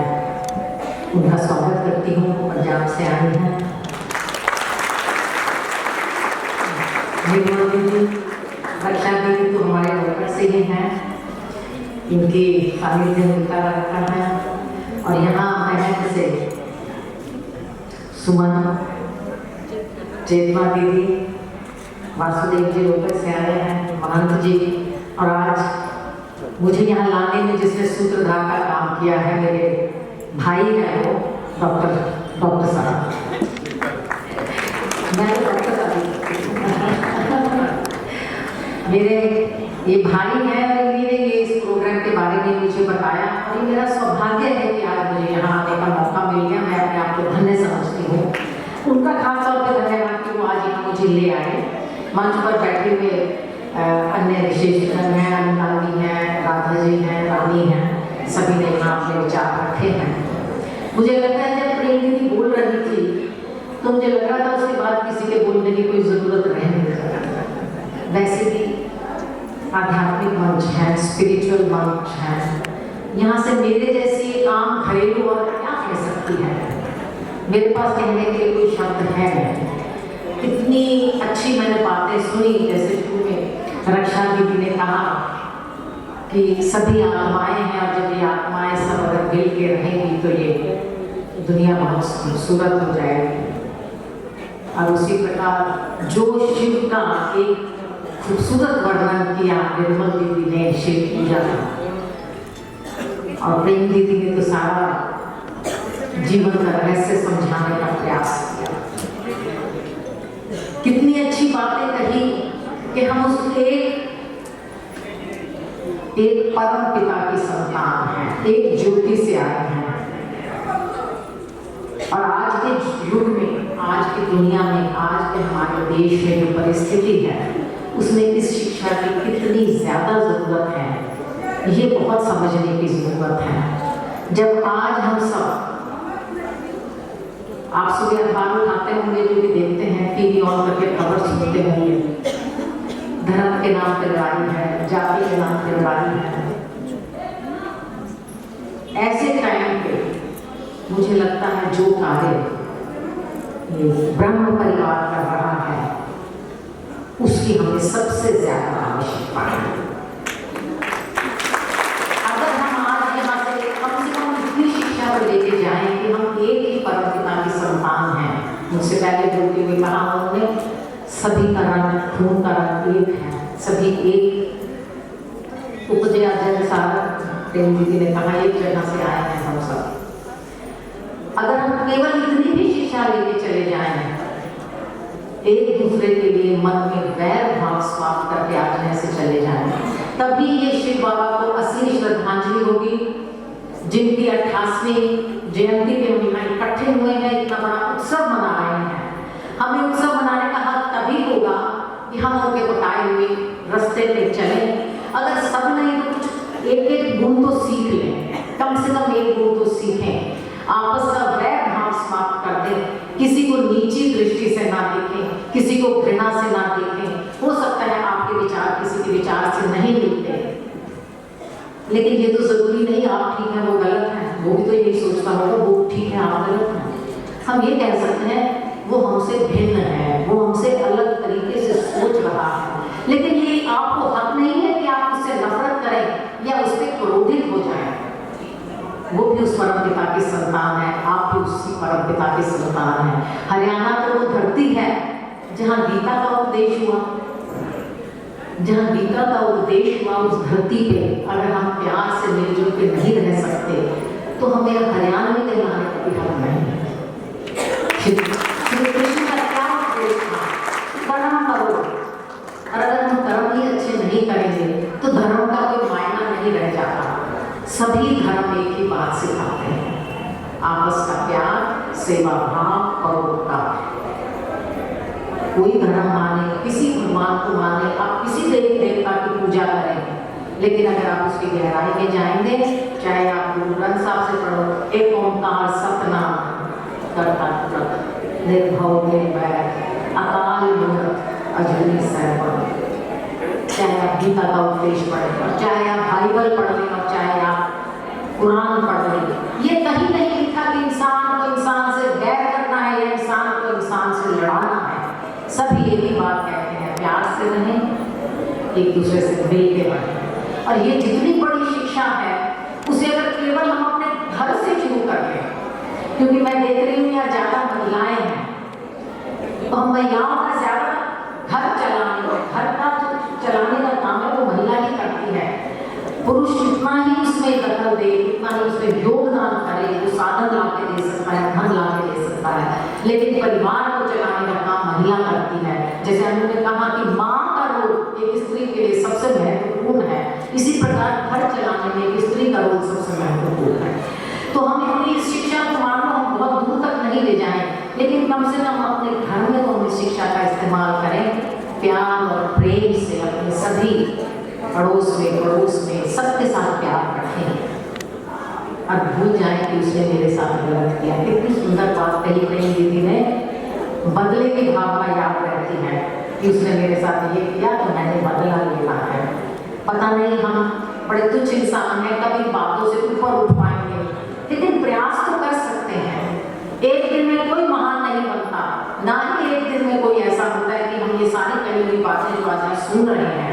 उनका स्वागत करती हूँ। पंजाब से आई हैं दीदी, रक्षा दीदी तो हमारे रोहतक से ही हैं। इनकी सानिध्य मिलता रहता है। और यहाँ महक से सुमन, चेतमा दीदी, वासुदेव जी रोहतक से आए हैं, महंत जी। और आज मुझे यहाँ लाने में जिसने सूत्रधार का काम किया है मेरे भाई है वो डॉक्टर साहब। मैं तो डॉक्टर मेरे ये भाई है और इन्होंने ये इस प्रोग्राम के बारे में मुझे बताया। और ये मेरा सौभाग्य है कि आज मुझे यहाँ आने का मौका मिल गया। मैं अपने आप को धन्य समझती हूँ। उनका खास तौर पर धन्यवाद कि वो आज यहाँ मुझे ले आए। मंच पर बैठे हुए अन्य विशेषज्ञ हैं, अनुरागी हैं, राधा जी हैं, रानी हैं, सभी ने यहाँ अपने विचार रखे हैं। मुझे लगता है जब प्रेम दीदी बोल रही थी तो मुझे लग रहा था उसके बाद किसी के बोलने की कोई ज़रूरत रह नहीं सकती। वैसे भी आध्यात्मिक मंच है, स्पिरिचुअल मंच है। यहाँ से मेरे जैसी आम घरेलू और क्या कह सकती है, मेरे पास कहने के लिए कोई शब्द है नहीं। इतनी अच्छी मैंने बातें सुनी। जैसे शुरू में रक्षा दीदी ने कहा कि सभी आत्माएं हैं और जब ये आत्माएं सब अगर मिल के रहेंगी तो ये दुनिया बहुत खूबसूरत हो जाएगी। और उसी प्रकार जो शिव का एक खूबसूरत वर्णन किया निर्मल दीदी ने शिव पूजा का, और प्रेम दीदी ने तो सारा जीवन का रहस्य समझाने का प्रयास किया। कितनी अच्छी बातें कही कि हम उस एक परम पिता की संतान हैं, एक ज्योति से आए हैं। और आज के युग में, आज की दुनिया में, आज के हमारे देश में जो परिस्थिति है उसमें इस शिक्षा की कितनी ज़्यादा ज़रूरत है, ये बहुत समझने की ज़रूरत है। जब आज हम सब, आप सुबह अखबार उठाते होंगे, जो भी देखते हैं, टीवी ऑन करके खबर सुनते होंगे, धर्म के नाम पर लड़ाई है, जाति के नाम पर लड़ाई है। ऐसे टाइम पे मुझे लगता है जो कार्य ब्रह्म परिवार कर रहा है उसकी हमें सबसे ज्यादा आवश्यकता है। अगर हम आज यहाँ से कम इतनी शिक्षा पर लेके जाएं कि हम एक ही परमपिता की संतान हैं। मुझसे पहले बोलते हुए कहा उन्होंने, सभी का रंग, खून का रंग एक है, सभी एक उपजे अध्ययन सागर प्रेम दीदी ने कहा एक जगह से आए हैं हम सब। अगर हम केवल इतनी भी शिक्षा लेके चले जाएं, एक दूसरे के लिए मन में वैर भाव समाप्त करके आचरण से चले जाएं, तभी ये शिव बाबा को असली श्रद्धांजलि होगी, जिनकी 88वीं जयंती पे हम यहाँ इकट्ठे हुए हैं, इतना बड़ा उत्सव मना रहे हैं। हमें उत्सव मनाने का हक तभी होगा कि हम उनके बताए हुए रास्ते पे चलें। अगर सब नहीं तो कुछ एक गुण तो सीख लें, कम से कम एक गुण तो सीखें, आपस का वैर भाव समाप्त कर दें, किसी को नीची दृष्टि से ना देखें, किसी को घृणा से ना देखें। हो सकता है आपके विचार किसी के विचार से नहीं मिलते, लेकिन ये तो जरूरी नहीं आप ठीक है वो गलत है, वो भी तो यही सोचता होगा वो ठीक है आप गलत हैं। हम ये कह सकते हैं वो हमसे भिन्न है, वो हमसे अलग तरीके से सोच रहा है, लेकिन ये आपको हक नहीं है कि आप उससे नफरत करें या उस पर क्रोधित हो जाए। वो भी उस परम पिता की संतान है, आप भी उसी परम पिता की संतान है। हरियाणा तो वो धरती है जहाँ गीता का उपदेश हुआ, जहाँ गीता का उपदेश हुआ, उस धरती पे अगर हम प्यार से मिलजुल के नहीं रह सकते तो हमें हरियाणवी कहलाने का भी हक नहीं है। श्री कृष्ण का क्या उपदेश था? कर्म करो, और अगर हम कर्म ही अच्छे नहीं करेंगे तो धर्म का सभी धर्म एक ही बात सिखाते हैं, आपस का प्यार, सेवा भाव और उपका। कोई धर्म माने, किसी भगवान को माने, आप किसी देवी देवता की पूजा करें, लेकिन अगर आप उसकी गहराई में जाएंगे, चाहे आप गुरु ग्रंथ साहब से पढ़ो, एक ओंकार सतनाम करता पुरख निर्भव निर्वैर अकाल मूर्त अजूनी सर्वम, चाहे आप गीता का उपदेश पढ़ें और चाहे आप बाइबल पढ़ लें और चाहे आप कुरान पढ़ लें, ये कहीं नहीं लिखा कि इंसान को इंसान से बैर करना है या इंसान को इंसान से लड़ाना है। सभी एक ही बात कहते हैं, प्यार से रहें, एक दूसरे से मिल के रहें। और ये जितनी बड़ी शिक्षा है उसे अगर केवल हम अपने घर से शुरू कर लें, क्योंकि मैं देख रही हूँ यहाँ ज़्यादा महिलाएं हैं, तो हम महिलाओं का ज़्यादा घर चलाने, घर का जो चलाने का काम है वो महिला ही करती है। पुरुष जितना ही उसमें दखल दे, उतना ही उसमें योगदान करे, वो साधन ला के दे सकता है, धन ला के दे सकता है, लेकिन परिवार को चलाने का काम महिला करती है। जैसे हमने कहा कि माँ का रोल एक स्त्री के लिए सबसे महत्वपूर्ण है, इसी प्रकार घर चलाने में एक स्त्री का रोल सबसे महत्वपूर्ण है। तो हम अपनी इस शिक्षा को मान लो हम बहुत दूर तक नहीं ले जाएं, लेकिन कम से कम अपने घर में तो हम इस शिक्षा का इस्तेमाल करें, प्यार और प्रेम से अपने सभी पड़ोस में सबके साथ प्यार रखें और भूल जाए कि उसने मेरे साथ गलत किया। कितनी सुंदर बात कही कहीं दीदी ने, बदले की भावना याद रहती है कि उसने मेरे साथ ये किया तो मैंने बदला लेना है। पता नहीं हम बड़े तुच्छ इंसान हैं, कभी बातों से ऊपर उठ पाएंगे, लेकिन प्रयास तो कर सकते हैं। एक दिन में कोई महान नहीं बनता, ना ही एक दिन में कोई ऐसा होता है कि हम ये सारी कही हुई बातें जो आज सुन रहे हैं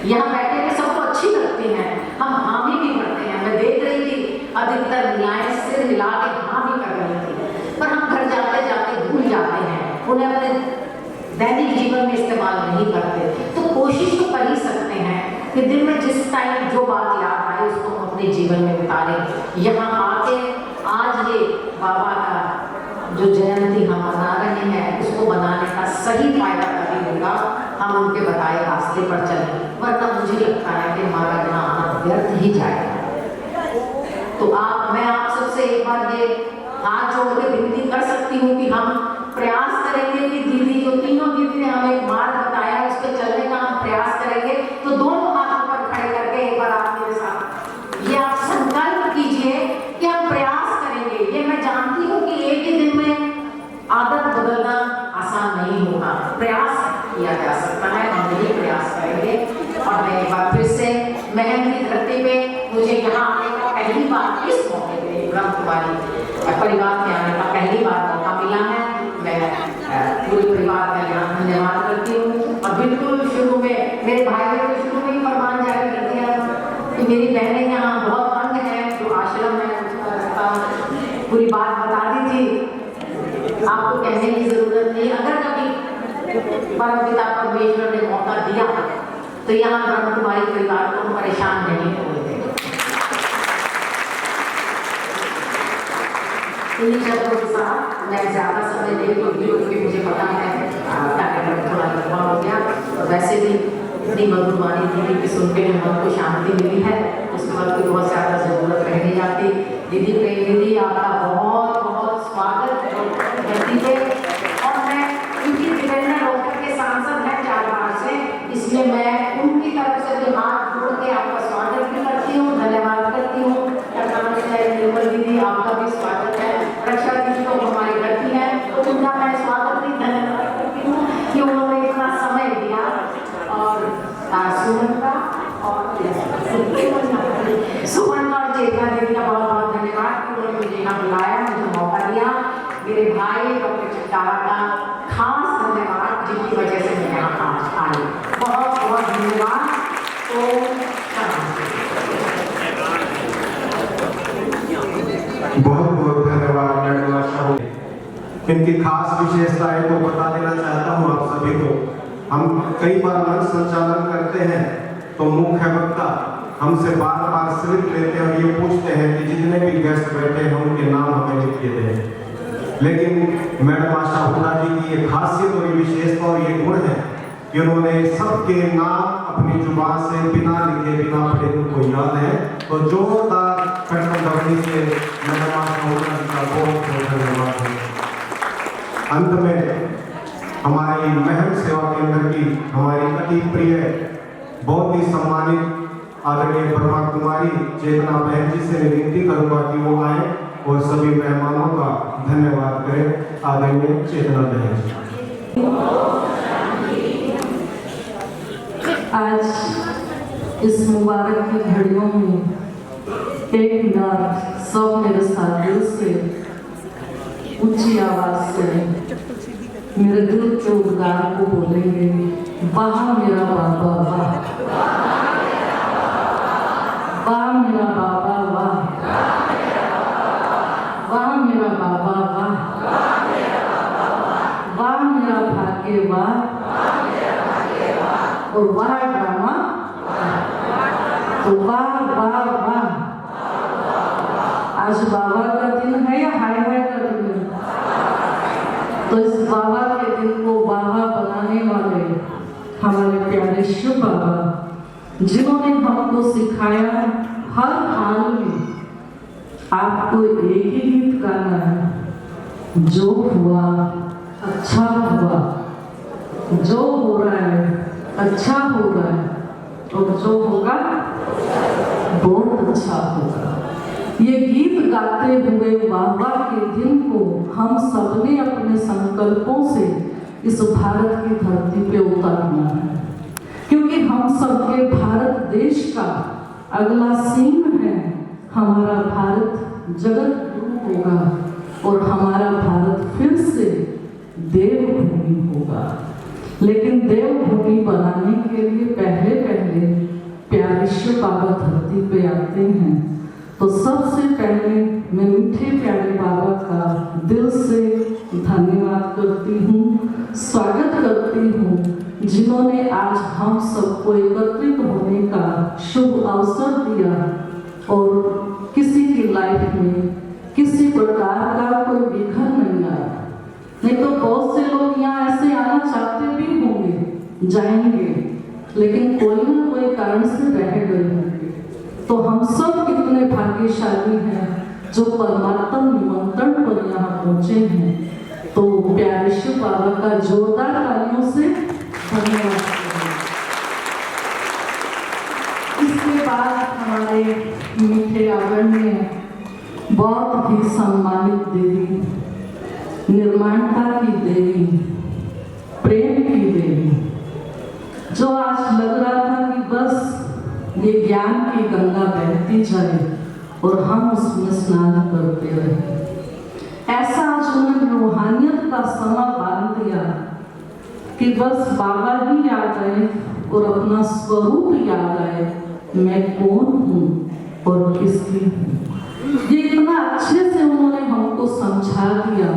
यहाँ बैठे हुए सबको अच्छी लगती हैं, हम हामी भी करते हैं। मैं देख रही थी अधिकतर महिलाएं सिर हिला के हाँ भी कर रही थी, पर हम घर जाते जाते भूल जाते हैं, उन्हें अपने दैनिक जीवन में इस्तेमाल नहीं करते। तो कोशिश तो कर ही सकते हैं कि दिन में जिस टाइम जो बात याद आए उसको हम अपने जीवन में उतारें। यहाँ आके आज ये बाबा का जो जयंती हम मना रहे हैं उसको बनाने का सही फायदा तभी होगा हम उनके बताए रास्ते पर चलें, वरना मुझे लगता है कि हमारा यहाँ आना व्यर्थ ही जाएगा। तो मैं आप सबसे एक बार ये हाथ जोड़ के विनती कर सकती हूँ कि हम प्रयास करेंगे कि दीदी जो तीनों दीदी ने हमें एक मार्ग बताया उस पर चलने का हम प्रयास करेंगे। तो दोनों हाथों पर खड़े करके एक बार आप मेरे साथ ये आप संकल्प कीजिए कि हम प्रयास करेंगे। ये मैं जानती हूँ कि एक ही दिन में आदत बदलना आसान नहीं होगा, प्रयास किया जा सकता है, हम यही प्रयास करेंगे। और मैं एक बार फिर से महम की धरती पे मुझे यहाँ आने का पहली बार इस मौके पे ब्रह्मकुमारी परिवार में आने का पहली बार मौका मिला है। मैं पूरे परिवार का यहाँ धन्यवाद करती हूँ। और बिल्कुल शुरू में मेरे भाई ने शुरू में ही फरमान जारी कर दिया कि मेरी बहनें यहाँ बहुत तंग है, जो आश्रम में पूरी बात बता दी थी, आपको कहने की जरूरत नहीं। अगर कभी परमपिता परमेश्वर ने मौका दिया तो यहाँ ब्रह्मकुमारी परिवार को परेशान नहीं होते। इन्हीं शब्दों के साथ मैं ज़्यादा समय नहीं लूँगी क्योंकि मुझे पता है कार्यक्रम थोड़ा लंबा हो गया। और वैसे भी इतनी मधुरवाणी दीदी की सुन के मन को शांति मिली है, उसके बाद कोई बहुत ज़्यादा ज़रूरत रह नहीं जाती। दीदी प्रेम दीदी आपका बहुत बहुत स्वागत धरती पे। और मैं उनकी प्रेरणा होकर के सांसद है 4 बार से, इसलिए मैं उनकी तरफ से भी हाथ जोड़ के आपका स्वागत भी करती हूँ, धन्यवाद करती हूँ। निर्मल दीदी आपका भी स्वागत है। रक्षा दीदी तो हमारे घर की है, तो उनका मैं स्वागत भी धन्यवाद करती हूँ कि उन्होंने इतना समय दिया। और सुमन का और चेतना दीदी का बहुत बहुत धन्यवाद कि उन्होंने मुझे यहाँ बुलाया, मुझे मौका दिया। मेरे भाई डॉक्टर चिट्टारा का खास धन्यवाद जिनकी वजह से मैं यहाँ आज आई, बहुत बहुत धन्यवाद। बहुत बहुत धन्यवाद मैडम आशा। इनकी खास विशेषताएं को बता देना चाहता हूँ आप सभी को। हम कई बार मंच संचालन करते हैं तो मुख्य वक्ता हमसे बार बार स्लिप लेते हैं और ये पूछते हैं कि जितने भी गेस्ट बैठे हैं उनके नाम हमें लिख के दें। लेकिन मैडम आशा हुड्डा जी की ये खासियत और ये विशेषता और ये गुण है कि उन्होंने सबके नाम अपनी जुबान से बिना लिखे बिना पढ़े उनको याद है। तो जोरदार कंठध्वनि से मैं नमाज पढ़ूंगा का बहुत बहुत धन्यवाद है। अंत में हमारी महम सेवा केंद्र की हमारी अति प्रिय बहुत ही सम्मानित आदरणीय ब्रह्मा कुमारी चेतना बहन जी से विनती करूंगा कि वो आए और सभी मेहमानों का धन्यवाद करें। आदरणीय चेतना बहन जी। आज इस मुबारक की घड़ियों में एक मिनट सब मेरे साथ दिल से ऊंची आवाज से मेरे दिल के उद्गार को बोलेंगे, वाह मेरा बाबा वाह, वाह मेरा बाबा वाह, वाह मेरा बाबा वाह, वाह मेरा भाग्य वाह, और वाह ड्रामा, तो वाह वाह वाह। आज बाबा का दिन है या हाय हाय का दिन है? तो इस बाबा के दिन को बाबा बनाने वाले हमारे प्यारे शिव बाबा, जिन्होंने हमको सिखाया हर हाल में आपको एक ही गीत गाना है, जो हुआ अच्छा हुआ, जो हो रहा है अच्छा हो रहा है, और जो होगा बहुत अच्छा होगा। ये गीत गाते हुए बाबा के दिन को हम सबने अपने संकल्पों से इस भारत की धरती पे उतारना है, क्योंकि हम सबके भारत देश का अगला सीन है। हमारा भारत जगत गुरु होगा और हमारा भारत फिर से देवभूमि होगा। लेकिन देवभूमि बनाने के लिए पहले पहले प्यारे शिव बाबा धरती पे आते हैं। तो सबसे पहले मैं मीठे प्यारे बाबा का दिल से धन्यवाद करती हूँ, स्वागत करती हूँ, जिन्होंने आज हम सबको एकत्रित होने का शुभ अवसर दिया और किसी की लाइफ में किसी प्रकार का कोई विघ्न नहीं आया। नहीं तो बहुत से लोग यहाँ ऐसे आना चाहते भी होंगे, जाएंगे, लेकिन कोई ना कोई कारण से रह गए होंगे। तो हम सब कितने भाग्यशाली हैं जो परमात्मा निमंत्रण पर यहाँ पहुँचे हैं। तो प्यारे शिव बाबा का जोरदार तालियों से धन्यवाद। इसके बाद हमारे मीठे आदरणीय बहुत ही सम्मानित देवी, निर्माणता की देवी, प्रेम की देवी, जो आज लग रहा था कि बस ये ज्ञान की गंगा बहती जाए और हम उसमें स्नान करते रहे। ऐसा आज उन्होंने रूहानियत का समा बांध दिया कि बस बाबा ही याद आए और अपना स्वरूप याद आए, मैं कौन हूँ और किसकी हूँ। ये इतना अच्छे से उन्होंने हमको समझा दिया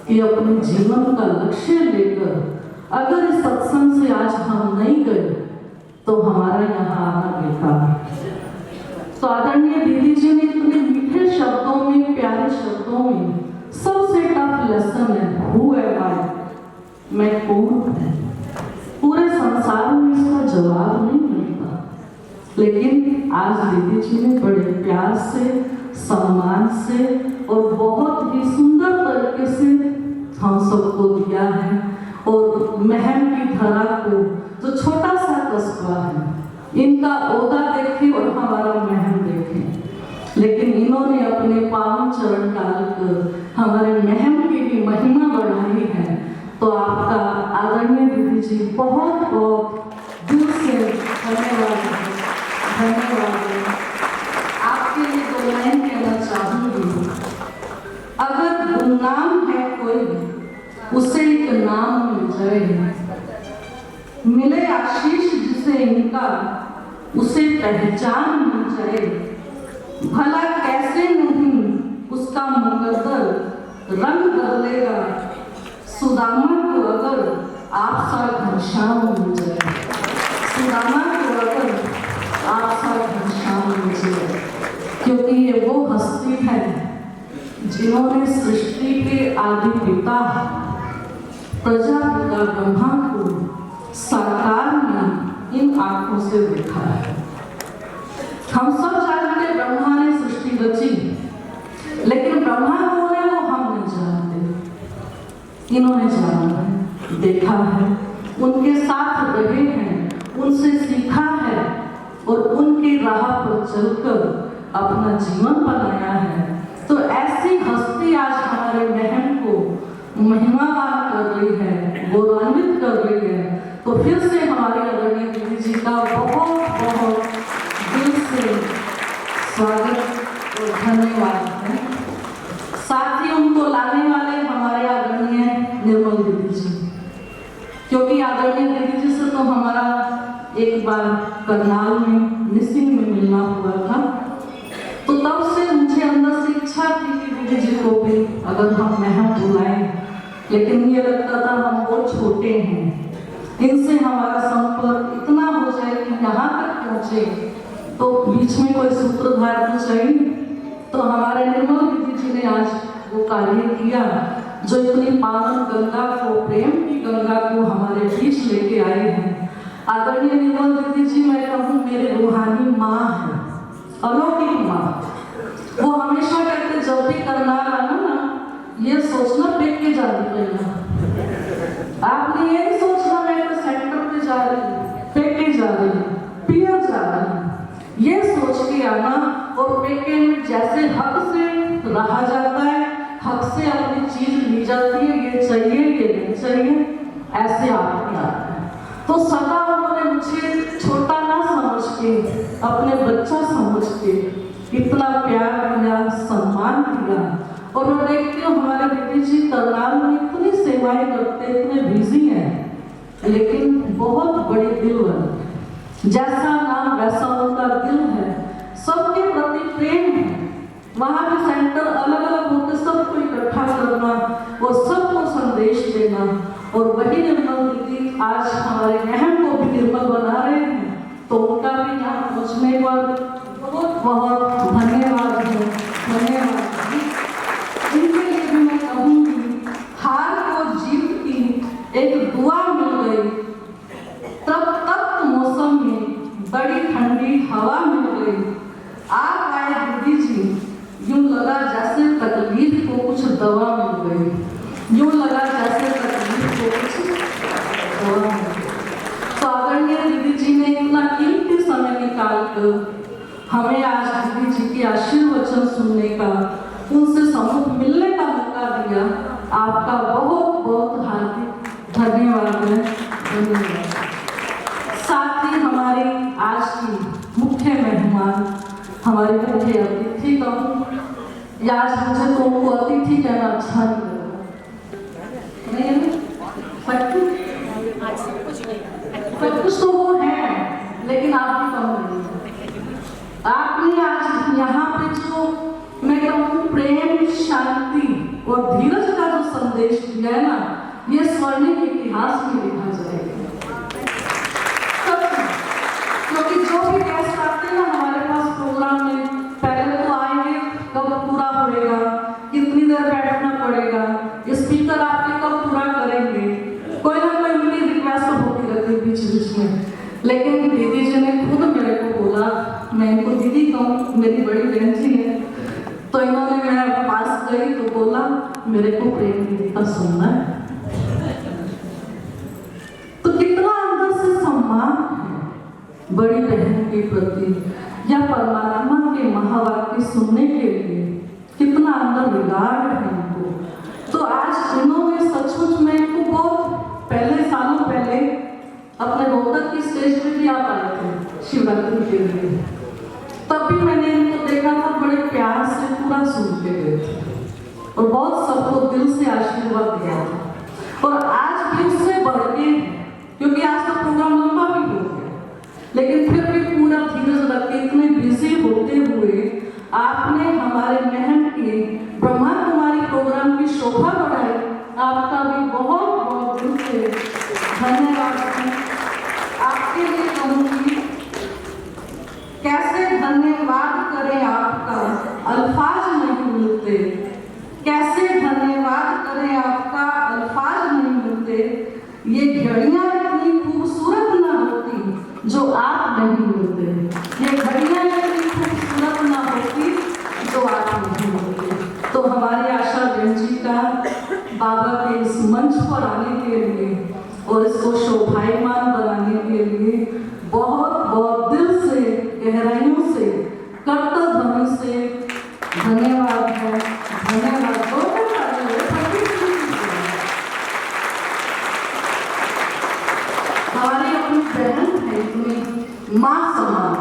कि अपने जीवन का लक्ष्य लेकर अगर इस सत्संग से आज हम नहीं गए तो हमारा यहाँ आना बेकार है। तो आदरणीय दीदी जी ने इतने मीठे शब्दों में, प्यारे शब्दों में सबसे टफ लेसन है, हु एम आई, मैं कौन हूँ। पूरे संसार में इसका जवाब नहीं मिलता, लेकिन आज दीदी जी ने बड़े प्यार से, सम्मान से और बहुत ही सुंदर तरीके से हम सबको दिया है। और महम की धरा को, जो छोटा सा कस्बा है, इनका ओदा देखें और हमारा महम देखें, लेकिन इन्होंने अपने पावन चरण डालकर हमारे महम की भी महिमा बढ़ाई है। तो आपका आदरणीय दीदी जी बहुत बहुत दिल से धन्यवाद धन्यवाद। आपके लिए दो लाइन कहना चाहूंगी, अगर गुमनाम है कोई उसे एक नाम मिल जाए, मिले आशीष जिसे इनका उसे पहचान मिल जाए। भला कैसे नहीं उसका मुकद्दर रंग बदलेगा, सुदामा को अगर आप सा घनश्याम मिल जाए, सुदामा को अगर आप सा घनश्याम मिल जाए। क्योंकि ये वो हस्ती है जिन्होंने सृष्टि के आदि पिता प्रजापिता ब्रह्मा को साकार में इन आंखों से देखा है। हम सब जानते ब्रह्मा ने सृष्टि रची इन्होंने जाना है, देखा है, उनके साथ रहे हैं, उनसे सीखा है और उनकी राह पर चलकर अपना जीवन बनाया है। तो ऐसी हस्ती आज हमारे बहन को महिमावान कर रही है, गौरवान्वित कर रही है। तो फिर से हमारे आदरणीय दीदी जी का बहुत बहुत दिल से स्वागत और धन्यवाद है। साथ ही उनको लाने वाले हमारे आदरणीय निर्मल दीदी जी, क्योंकि आदरणीय दीदी जी से तो हमारा एक बार करनाल में निसिंग में मिलना हुआ था। तो तब से मुझे अंदर से इच्छा थी कि दीदी जी को भी अगर हम महम बुलाएं, लेकिन ये लगता था हम बहुत छोटे हैं, इनसे हमारा संपर्क इतना हो जाए कि यहाँ तक पहुँचे तो बीच में कोई सूत्रधार तो चाहिए। तो हमारे निर्मल दीदी जी ने आज वो कार्य किया जो इतनी पावन गंगा को, प्रेम की गंगा को हमारे बीच लेके आए हैं। आदरणीय निर्मल दीदी जी, मैं कहूँ मेरे रूहानी माँ है, अलौकिक माँ। वो हमेशा कहते जब भी करनाल आना ना, ये सोचना पेट के जा निकलना, आपने ये नहीं सोचना मैं तो सेंटर पे जा रही हूँ, पेके जा रही हूँ, पियर जा रही हूँ, ये सोच के आना। और पेके में जैसे हक से रहा जाता है, हक से अपनी चीज ली जाती है, ये चाहिए ये नहीं चाहिए, ऐसे आपने आता है। तो सदा उन्होंने मुझे छोटा ना समझ के, अपने बच्चा समझ के इतना प्यार दिया, सम्मान दिया। और मैं देखती हूँ हमारे दीदी जी करनाल में इतनी सेवाएं करते, इतने बिजी हैं, लेकिन बहुत बड़ी दिल वाली, जैसा नाम वैसा उनका दिल है, सबके प्रति प्रेम है। वहाँ के सेंटर अलग अलग होते, सबको इकट्ठा करना और सबको संदेश देना। और वही निर्मल दीदी आज हमारे बहन को भी निर्मल बना रहे हैं, तो उनका भी यहाँ पहुँचने पर बहुत बहुत धन्यवाद है, धन्यवाद। इनके लिए भी मैं कहूँगी, हार को जीत की एक दुआ मिल गई, तब तक मौसम में बड़ी ठंडी हवा मिल गई। आप आए दीदी जी, यूं लगा जैसे तकलीफ को कुछ दवा मिल गई, यूं लगा जैसे तकलीफ को कुछ दवा मिल गई। तो आदरणीय दीदी जी ने इतना कीमती समय निकाल कर हमें आज दीदी जी के आशीर्वचन सुनने का, उनसे सम्मुख मिलने का मौका दिया। आपका बहुत बहुत हार्दिक धन्यवाद है, धन्यवाद। साथ ही हमारी आज की मुख्य मेहमान, हमारे मुख्य अतिथि कहूँ, या आज मुझे तो उनको अतिथि कहना अच्छा नहीं लगा, सब कुछ तो वो है, लेकिन आप भी कम नहीं। आपने आज यहाँ पे जो मैं कहूँ प्रेम, शांति और धीरज का जो संदेश दिया है ना, ये स्वर्णिम इतिहास में लिखा जाएगा। क्योंकि जो भी गेस्ट आते हैं ना हमारे पास प्रोग्राम में, पहले तो आएंगे कब पूरा होएगा, कितनी देर बैठना पड़ेगा, स्पीकर आपके कब पूरा करेंगे, कोई ना कोई उनकी रिक्वेस्ट होती रहती है बीच बीच में। लेकिन दीदी जी ने खुद मेरे को बोला, मैं इनको दीदी कहूँ, मेरी बड़ी बहन जी है, तो इन्होंने मेरे पास गई तो बोला मेरे को प्रेम दीदी का सुनना है। तो कितना अंदर से सम्मान है बड़ी बहन के प्रति, या परमात्मा के महावाक्य सुनने के लिए कितना अंदर रिगार्ड है इनको। तो आज इन्होंने सचमुच में इनको बहुत पहले, सालों पहले अपने रोहतक की स्टेज पे भी आप आए थे शिवरात्रि के लिए, तब भी मैंने इनको देखा था, बड़े प्यार से पूरा सुन के गए थे और बहुत सबको दिल से आशीर्वाद दिया था। और आज भी उससे बढ़ के, क्योंकि आज तो प्रोग्राम लंबा भी हो गया, लेकिन फिर भी पूरा धीरज रख के इतने बिजी होते हुए आपने हमारे बहन के ब्रह्मा कुमारी प्रोग्राम की शोभा बढ़ाई। आपका भी बहुत बहुत दिल से धन्यवाद है। आपके लिए कहूँगी, कैसे धन्यवाद करें आपका, अल्फाज नहीं मिलते, कैसे धन्यवाद करें आपका, अल्फाज नहीं मिलते। ये घड़ियाँ इतनी खूबसूरत ना होती जो आप नहीं मिलते, ये घड़ियाँ इतनी खूबसूरत ना होती जो आप नहीं मिलते। तो हमारी आशा बहन जी का बाबा के इस मंच और इसको शोभायमान बनाने के लिए बहुत बहुत दिल से, गहराइयों से, कर्तव्य ध्वनि से धन्यवाद है। धन्यवाद। हमारी अपनी बहन है, इतनी माँ समान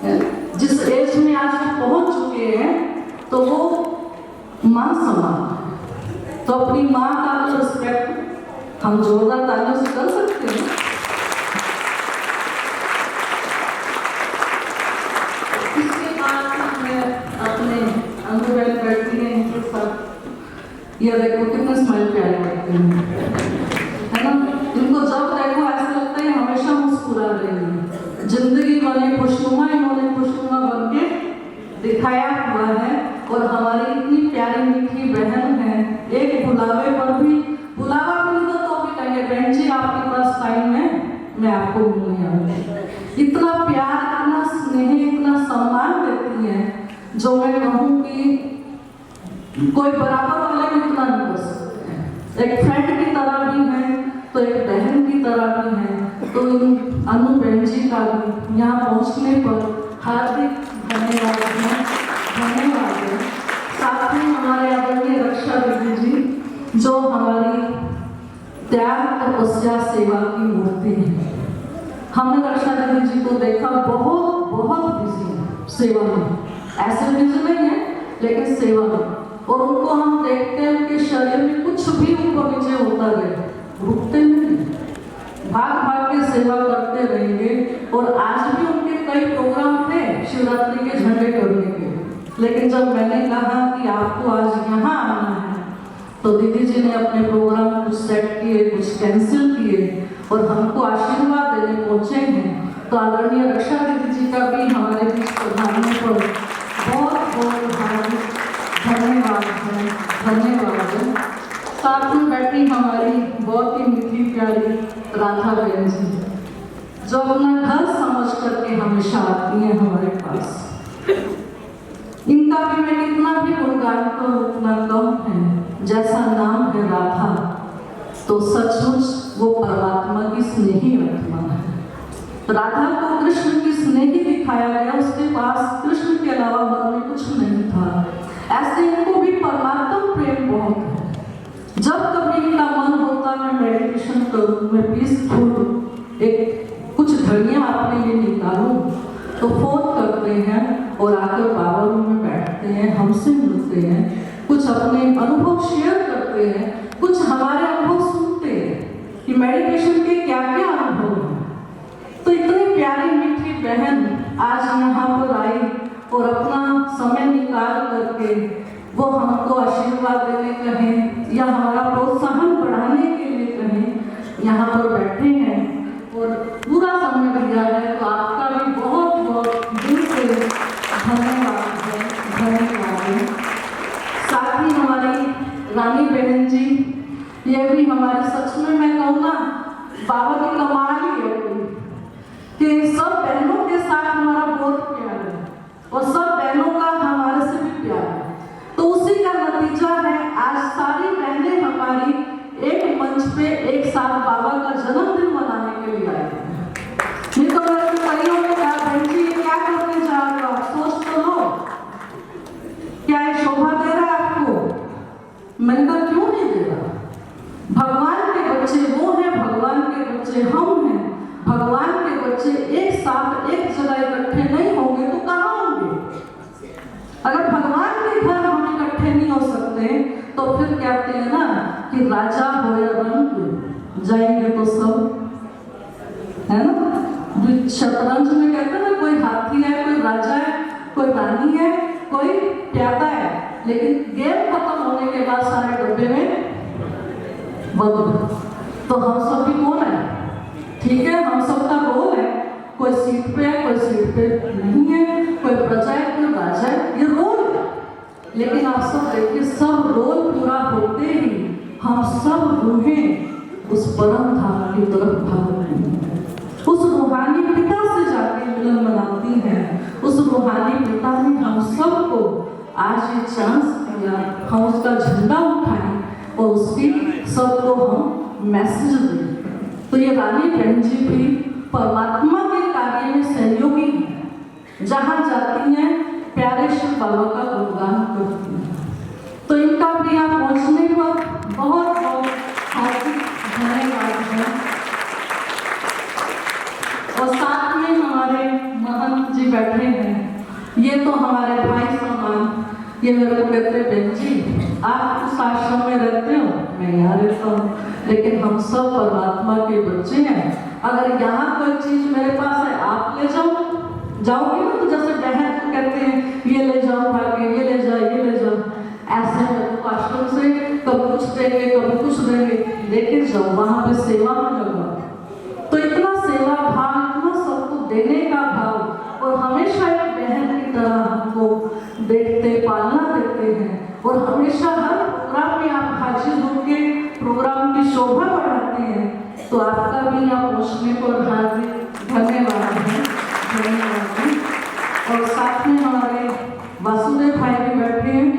है। जिस एज में आज हम पहुंच चुके हैं तो वो माँ समान है। तो अपनी माँ का तो रिस्पेक्ट हम जोरदार तालियों से कर सकते हैं। इसके बाद मैं अपने अनुभव बैठती है इनके साथ। ये देखो कितने स्माइल प्यारे लगते हैं, है ना। इनको जब देखो ऐसा लगता है हमेशा मुस्कुरा रही है। जिंदगी बने खुशनुमा, इन्होंने खुशनुमा बन के दिखाया हुआ है। और हमारी इतनी प्यारी मीठी बहन है, एक बुलावे पर भी, बुलावा भी तो भी कहेंगे बहन जी आपके पास टाइम है, मैं आपको मिलने आऊंगी। इतना प्यार, इतना स्नेह, इतना सम्मान देती है जो मैं कहूँ कि कोई बराबर वाले भी इतना नहीं कर सकते। एक फ्रेंड की तरह भी है तो एक बहन की तरह भी है। तो इन अनु बहन जी का भी यहाँ पहुँचने पर हार्दिक धन्यवाद है। धन्यवाद है। साथ ही हमारे आदरणीय रक्षा दीदी जी जो हमारी त्याग, तपस्या, सेवा की मूर्ति है। हमने रक्षा दीदी जी को देखा बहुत बहुत बिजी है सेवा में, ऐसे बिजी नहीं है लेकिन सेवा में। और उनको हम देखते हैं उनके शरीर में कुछ भी ऊपर नीचे होता रहे, रुकते नहीं, भाग भाग के सेवा करते रहेंगे। और आज भी उनके कई प्रोग्राम थे शिवरात्रि के झंडे करने के, लेकिन जब मैंने कहा कि आपको आज यहाँ आना है तो दीदी जी ने अपने प्रोग्राम कुछ सेट किए, कुछ कैंसिल किए और हमको आशीर्वाद देने पहुंचे हैं। तो आदरणीय रक्षा दीदी जी का भी हमारे बीच पधारने पर बहुत बहुत हार्दिक धन्यवाद है। धन्यवाद है। साथ में बैठी हमारी बहुत ही मीठी प्यारी राधा बहन जी जो अपना घर समझ करके हमेशा आती हैं हमारे पास। इनका भी मैं कितना भी गुणगान करूं उतना कम है। जैसा नाम है राधा तो सचमुच वो परमात्मा की स्नेही आत्मा है। राधा को कृष्ण की स्नेही दिखाया गया, उसके पास कृष्ण के अलावा मन में कुछ नहीं था। ऐसे इनको भी परमात्मा प्रेम बहुत है। जब कभी इनका मन होता मैं मेडिटेशन करूं, मैं पीसफुल एक कुछ घड़ियां अपने लिए निकालूं तो फोन करते हैं और आकर बाबा रूम में बैठते हैं, हमसे मिलते हैं, कुछ अपने अनुभव शेयर करते हैं, कुछ हमारे अनुभव सुनते हैं कि मेडिटेशन के क्या क्या अनुभव हैं। तो इतनी प्यारी मीठी बहन आज यहाँ पर आई और अपना समय निकाल करके वो हमको आशीर्वाद देने कहें या हमारा प्रोत्साहन बढ़ाने के लिए कहें, यहाँ पर बैठे हैं और पूरा समय दिया है। तो आपका भी बहुत बहुत दिल से धन्यवाद है। धन्यवाद है। साथ ही हमारी रानी बहन जी, ये भी हमारे सच में मैं कहूँ ना बाबा की कमाल ही है कि सब बहनों के साथ हमारा बहुत प्यार है और सब बहनों का हमारे से भी प्यार है। तो उसी का नतीजा है आज सारी बहनें हमारी एक मंच पे एक साथ बाबा का जन्मदिन मनाने के लिए आई हैं। नहीं तो मैं कईयों ने कहा बहन जी ये क्या करने जा रहे हो, आप सोच तो लो, क्या ये शोभा दे रहा है आपको? मैंने कहा क्यों नहीं दे रहा। भगवान के बच्चे वो हैं, भगवान के बच्चे हम हैं। भगवान के बच्चे एक साथ एक जगह इकट्ठे नहीं होंगे तो कहाँ होंगे? अगर भगवान के घर हम इकट्ठे नहीं हो सकते तो फिर कहते हैं ना कि राजा हो या रंग जाएंगे तो सब, है ना। शतरंज में कहते हैं ना कोई हाथी है, कोई राजा है, कोई रानी है, कोई प्यादा है, लेकिन गेम खत्म होने के बाद सारे डब्बे में बंद। तो हम सब भी कौन है? ठीक है, हम सबका रोल है, कोई सीट पे है, कोई सीट पे नहीं है, कोई प्रजा है, कोई राजा है, ये रोल है। लेकिन आप सब देखिए सब रोल पूरा होते ही हम सब रूहें उस परम धाम की तरफ भाग रही हैं, उस रूहानी पिता से जाके मिलन मनाती हैं। उस रूहानी पिता ने हम सबको आज ये चांस दिया, हम उसका झंडा उठाएं और उसकी सबको हम मैसेज दें। तो ये रानी बहन जी भी परमात्मा के कार्य में सहयोगी हैं, जहाँ जाती हैं प्यारे शिव बाबा का गुणगान करती हैं। तो इनका भी यहाँ पहुँचने पर बहुत बहुत हार्दिक धन्यवाद है। और साथ में हमारे महंत जी बैठे हैं, ये तो हमारे भाई समान, ये मेरे को कहते बहन जी आप उस आश्रम में रहते हो, मैं यहाँ रहता हूँ, लेकिन हम सब परमात्मा के बच्चे हैं। अगर यहाँ कोई चीज़ मेरे पास है आप ले जाओ, जाओगे ना, तो जैसे बहन को कहते हैं ये ले जाओ भाग्य, ये ले जाओ, ये ले जाओ, ऐसे में आश्रम से कभी कुछ देंगे कभी कुछ देंगे, लेके जाओ वहाँ पे सेवा में लगाओ। तो इतना सेवा भाव, इतना सबको देने का भाव, और हमेशा एक बहन की तरह हमको देखते पालना देते हैं, और हमेशा हर प्रोग्राम में आप हाजिर होकर प्रोग्राम की शोभा बढ़ाते हैं। तो आपका भी यहाँ पहुँचने पर हार्दिक धन्यवाद है, धन्यवाद है। और साथ में हमारे वासुदेव भाई भी बैठे हैं,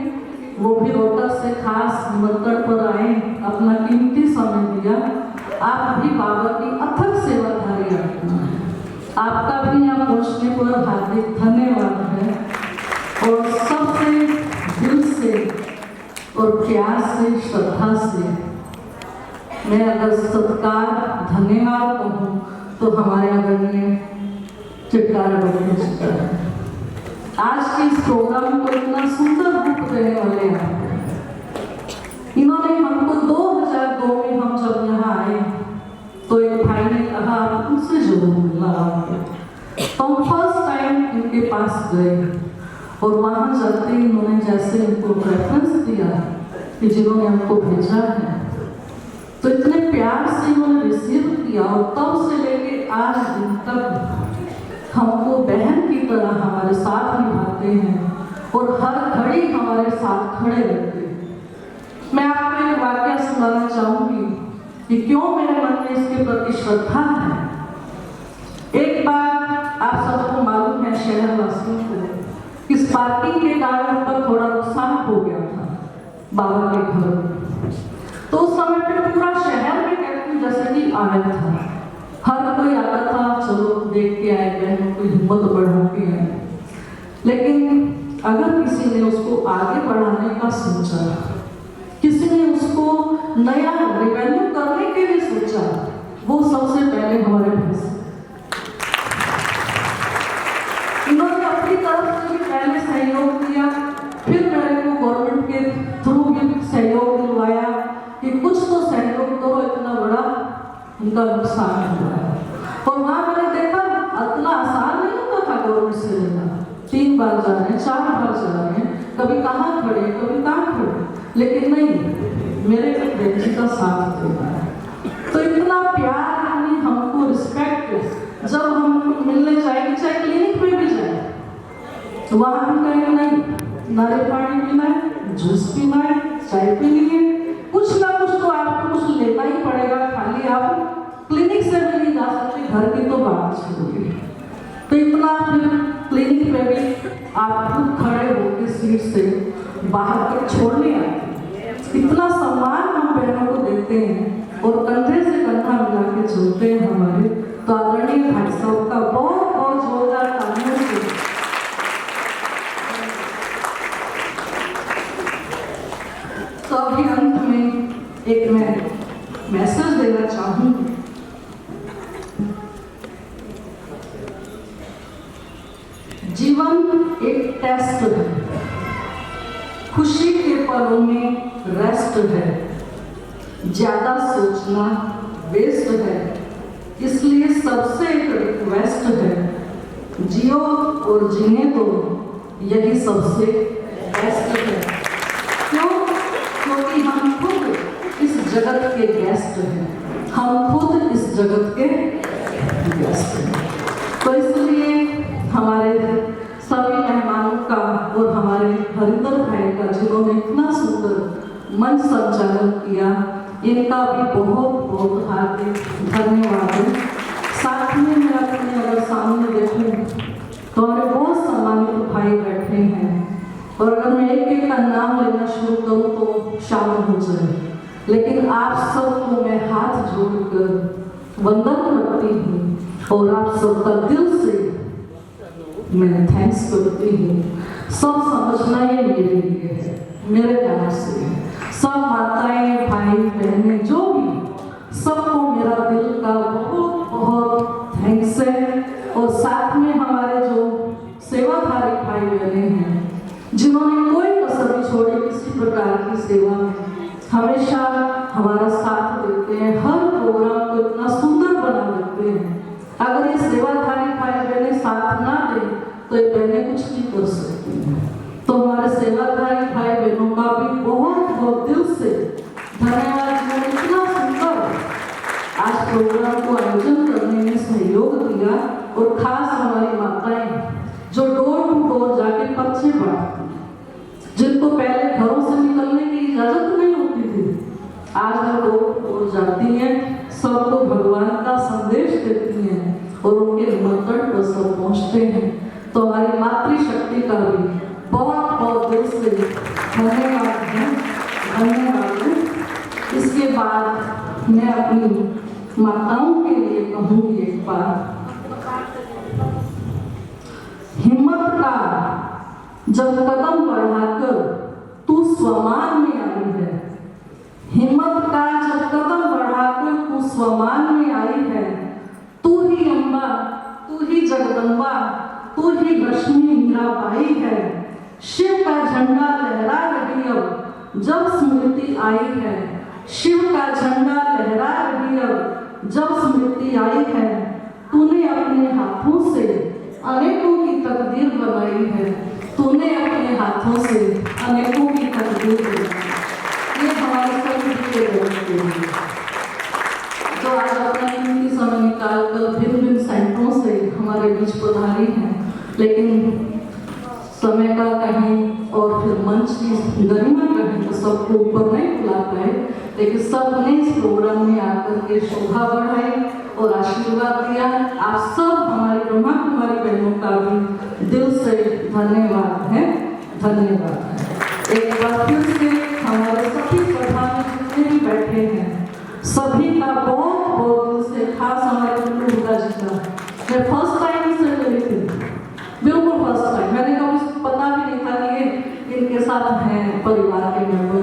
वो भी रोहतक से खास निमंत्रण पर आए, अपना कीमती समय दिया। आप भी बाबा की अथक सेवाधारी हैं, आपका भी यहाँ पहुँचने पर हार्दिक धन्यवाद है। और सबसे दिल से और प्यार से, श्रद्धा से मैं अगर सत्कार धन्यवाद कहूँ तो हमारे आदरणीय चिटकार बच्चे जी है। आज के इस प्रोग्राम को इतना सुंदर रूप देने वाले हैं। इन्होंने हमको 2002 में हम जब यहाँ आए तो एक भाई ने कहा आप उनसे जरूर मिलना आओगे। तो हम फर्स्ट टाइम इनके पास गए, और वहाँ जाते इन्होंने जैसे इनको रेफरेंस दिया कि जिन्होंने हमको भेजा है, तो इतने प्यार से इन्होंने रिसीव किया, और तब से लेके आज दिन तक हमको बहन की तरह हमारे साथ निभाते हैं, और हर घड़ी हमारे साथ खड़े रहते हैं। मैं आपको एक वाक्य सुनाना चाहूँगी कि क्यों मेरे मन में इसके प्रति श्रद्धा है। एक बार आप सबको मालूम है, शहर वासियों को, इस पार्किंग के कारण पर थोड़ा नुकसान हो गया था बाबा के घर में। तो उस समय पे पूरा शहर में कहती जैसे कि आया था, हर कोई आता था, चलो देख के आए, बहनों की हिम्मत बढ़ा के आए। लेकिन अगर किसी ने उसको आगे बढ़ाने का सोचा, किसी ने उसको नया रिवेन्यू करने के लिए सोचा, वो सबसे पहले हमारे भाई इन्होंने अपनी तरफ से भी पहले सहयोग दिया, फिर मेरे को गवर्नमेंट के थ्रू भी सहयोग दिलवाया कि कुछ तो सहयोग करो, इतना बड़ा उनका नुकसान हुआ है। और वहाँ मैंने देखा इतना आसान नहीं होता था गवर्नमेंट से लेना। 3 बार जा रहे हैं, 4 बार जा रहे हैं, कभी कहाँ खड़े कभी कहाँ खड़े, लेकिन नहीं, मेरे बहन जी का साथ दे रहा है। तो इतना प्यार, इतनी हमको रिस्पेक्ट, जब हम मिलने जाएंगे, चाहे क्लिनिक में भी जाए, तो वहाँ हम कहेंगे नहीं, नारियल पानी पीना है, जूस पीना है, चाय पीनी है, कुछ ना कुछ तो आपको कुछ लेना ही पड़ेगा। खाली आप क्लिनिक से भी नहीं जा सकते, घर की तो बात छोड़िए। तो इतना फिर क्लिनिक में भी आप खुद खड़े होकर सीट से बाहर तक छोड़ने आते, इतना सम्मान हम बहनों को देते हैं, और कंधे से कंधा मिला के चलते हैं हमारे। तो आदरणीय भाई साहब का बहुत बहुत जोरदार तालियों से तो अभी अंत में एक मैं मैसेज देना चाहूँगी। जीवन एक टेस्ट है, खुशी के पलों में रेस्ट है, ज्यादा सोचना वेस्ट है, इसलिए सबसे एक रिक्वेस्ट है, जियो और जीने दो, यही सबसे बेस्ट है। क्यों? क्योंकि हम खुद इस जगत के गेस्ट हैं, हम खुद इस जगत के गेस्ट हैं। तो इसलिए हमारे सभी मेहमानों का और हमारे हरिंदर भाई का, जिन्होंने इतना सुंदर मंच संचालन किया, इनका भी बहुत बहुत हार्दिक धन्यवाद है। साथ में मैं अपने अगर सामने देखूं तो हमारे बहुत सम्मानित भाई बैठे हैं, और अगर मैं एक एक का नाम लेना शुरू करूं तो शाम हो जाए, लेकिन आप सबको मैं हाथ जोड़कर वंदन करती हूँ और आप सबका दिल से मैं थैंक्स करती हूँ। सब समझना ये मेरे लिए है, मेरे प्यार से है। सब माताएं, भाई बहनें जो भी, सबको मेरा दिल का बहुत बहुत थैंक्स है। और साथ में हमारे जो सेवाधारी भाई बहने हैं, जिन्होंने कोई कसर नहीं छोड़ी किसी प्रकार की सेवा में, हमेशा हमारा साथ देते हैं, हर प्रोग्राम को इतना सुंदर बना देते हैं। अगर ये सेवाधारी भाई बहने साथ ना दें तो ये बहनें कुछ नहीं कर सकती। तो हमारे सेवाधारी भाई बहनों का भी बहुत बहुत दिल से धन्यवाद, जिन्होंने इतना सुंदर आज प्रोग्राम को आयोजन करने में सहयोग दिया। और खास हमारी माताएं जो डोर टू डोर जाके पर्चे बांटती, जिनको पहले घरों से निकलने की इजाजत नहीं होती थी, आज वो डोर टू डोर जाती हैं, सबको भगवान का संदेश देती हैं और उनके निमंत्रण पर सब पहुंचते हैं। तो हमारी मातृशक्ति का भी बहुत बहुत दिल से धन्यवाद है, धन्यवाद है। इसके बाद मैं अपनी माताओं के लिए कहूँगी एक बार, हिम्मत का जब कदम बढ़ाकर तू स्वमान में आई है, हिम्मत का जब कदम बढ़ाकर तू स्वमान में आई है, तू ही अम्बा, तू ही जगदम्बा, तू ही लक्ष्मी मीराबाई है। शिव का झंडा लहरा रही अब जब स्मृति आई है, शिव का झंडा लहरा रही अब जब स्मृति आई है। तूने अपने हाथों से अनेकों की तकदीर बनाई है, तूने अपने हाथों से अनेकों की तकदीर बनाई। ये हमारे सभी के दोस्त हैं जो आज अपना कीमती समय निकाल कर भिन्न भिन्न सेंटरों से हमारे बीच पधारी हैं। लेकिन समय का कहीं और फिर मंच की गरिमा कहीं तो सबको ऊपर नहीं बुला पाए, लेकिन सबने इस प्रोग्राम में आकर के शोभा बढ़ाई और आशीर्वाद दिया। आप सब हमारी ब्रह्मा कुमारी बहनों का भी दिल से धन्यवाद है, धन्यवाद है। एक बार फिर से हमारे सभी प्रधान जितने भी बैठे हैं, सभी का बहुत बहुत दिल से, खास हमारे दुर्गा जी का मैं फर्स्ट टाइम से मिली थी, बिल्कुल फर्स्ट टाइम। मैंने कभी पता भी नहीं था कि ये इनके साथ हैं परिवार के मेंबर,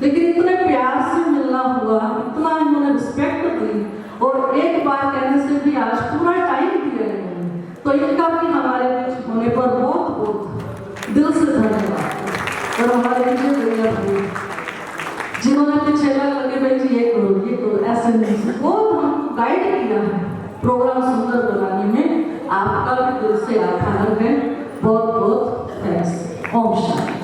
लेकिन इतने प्यार से मिलना हुआ, इतना इन्होंने रिस्पेक्ट दी और एक बार कहने से भी आज पूरा टाइम दिया इन्होंने। तो इनका भी हमारे बीच होने पर बहुत बहुत दिल से धन्यवाद। और हमारे पीछे भैया जिन्होंने पीछे लगे भाई जी ये करो ऐसे नहीं, वो हमको गाइड किया है प्रोग्राम सुंदर बनाने में। आपका भी दिल से आभार है, बहुत बहुत थैंक्स। ओम शांति।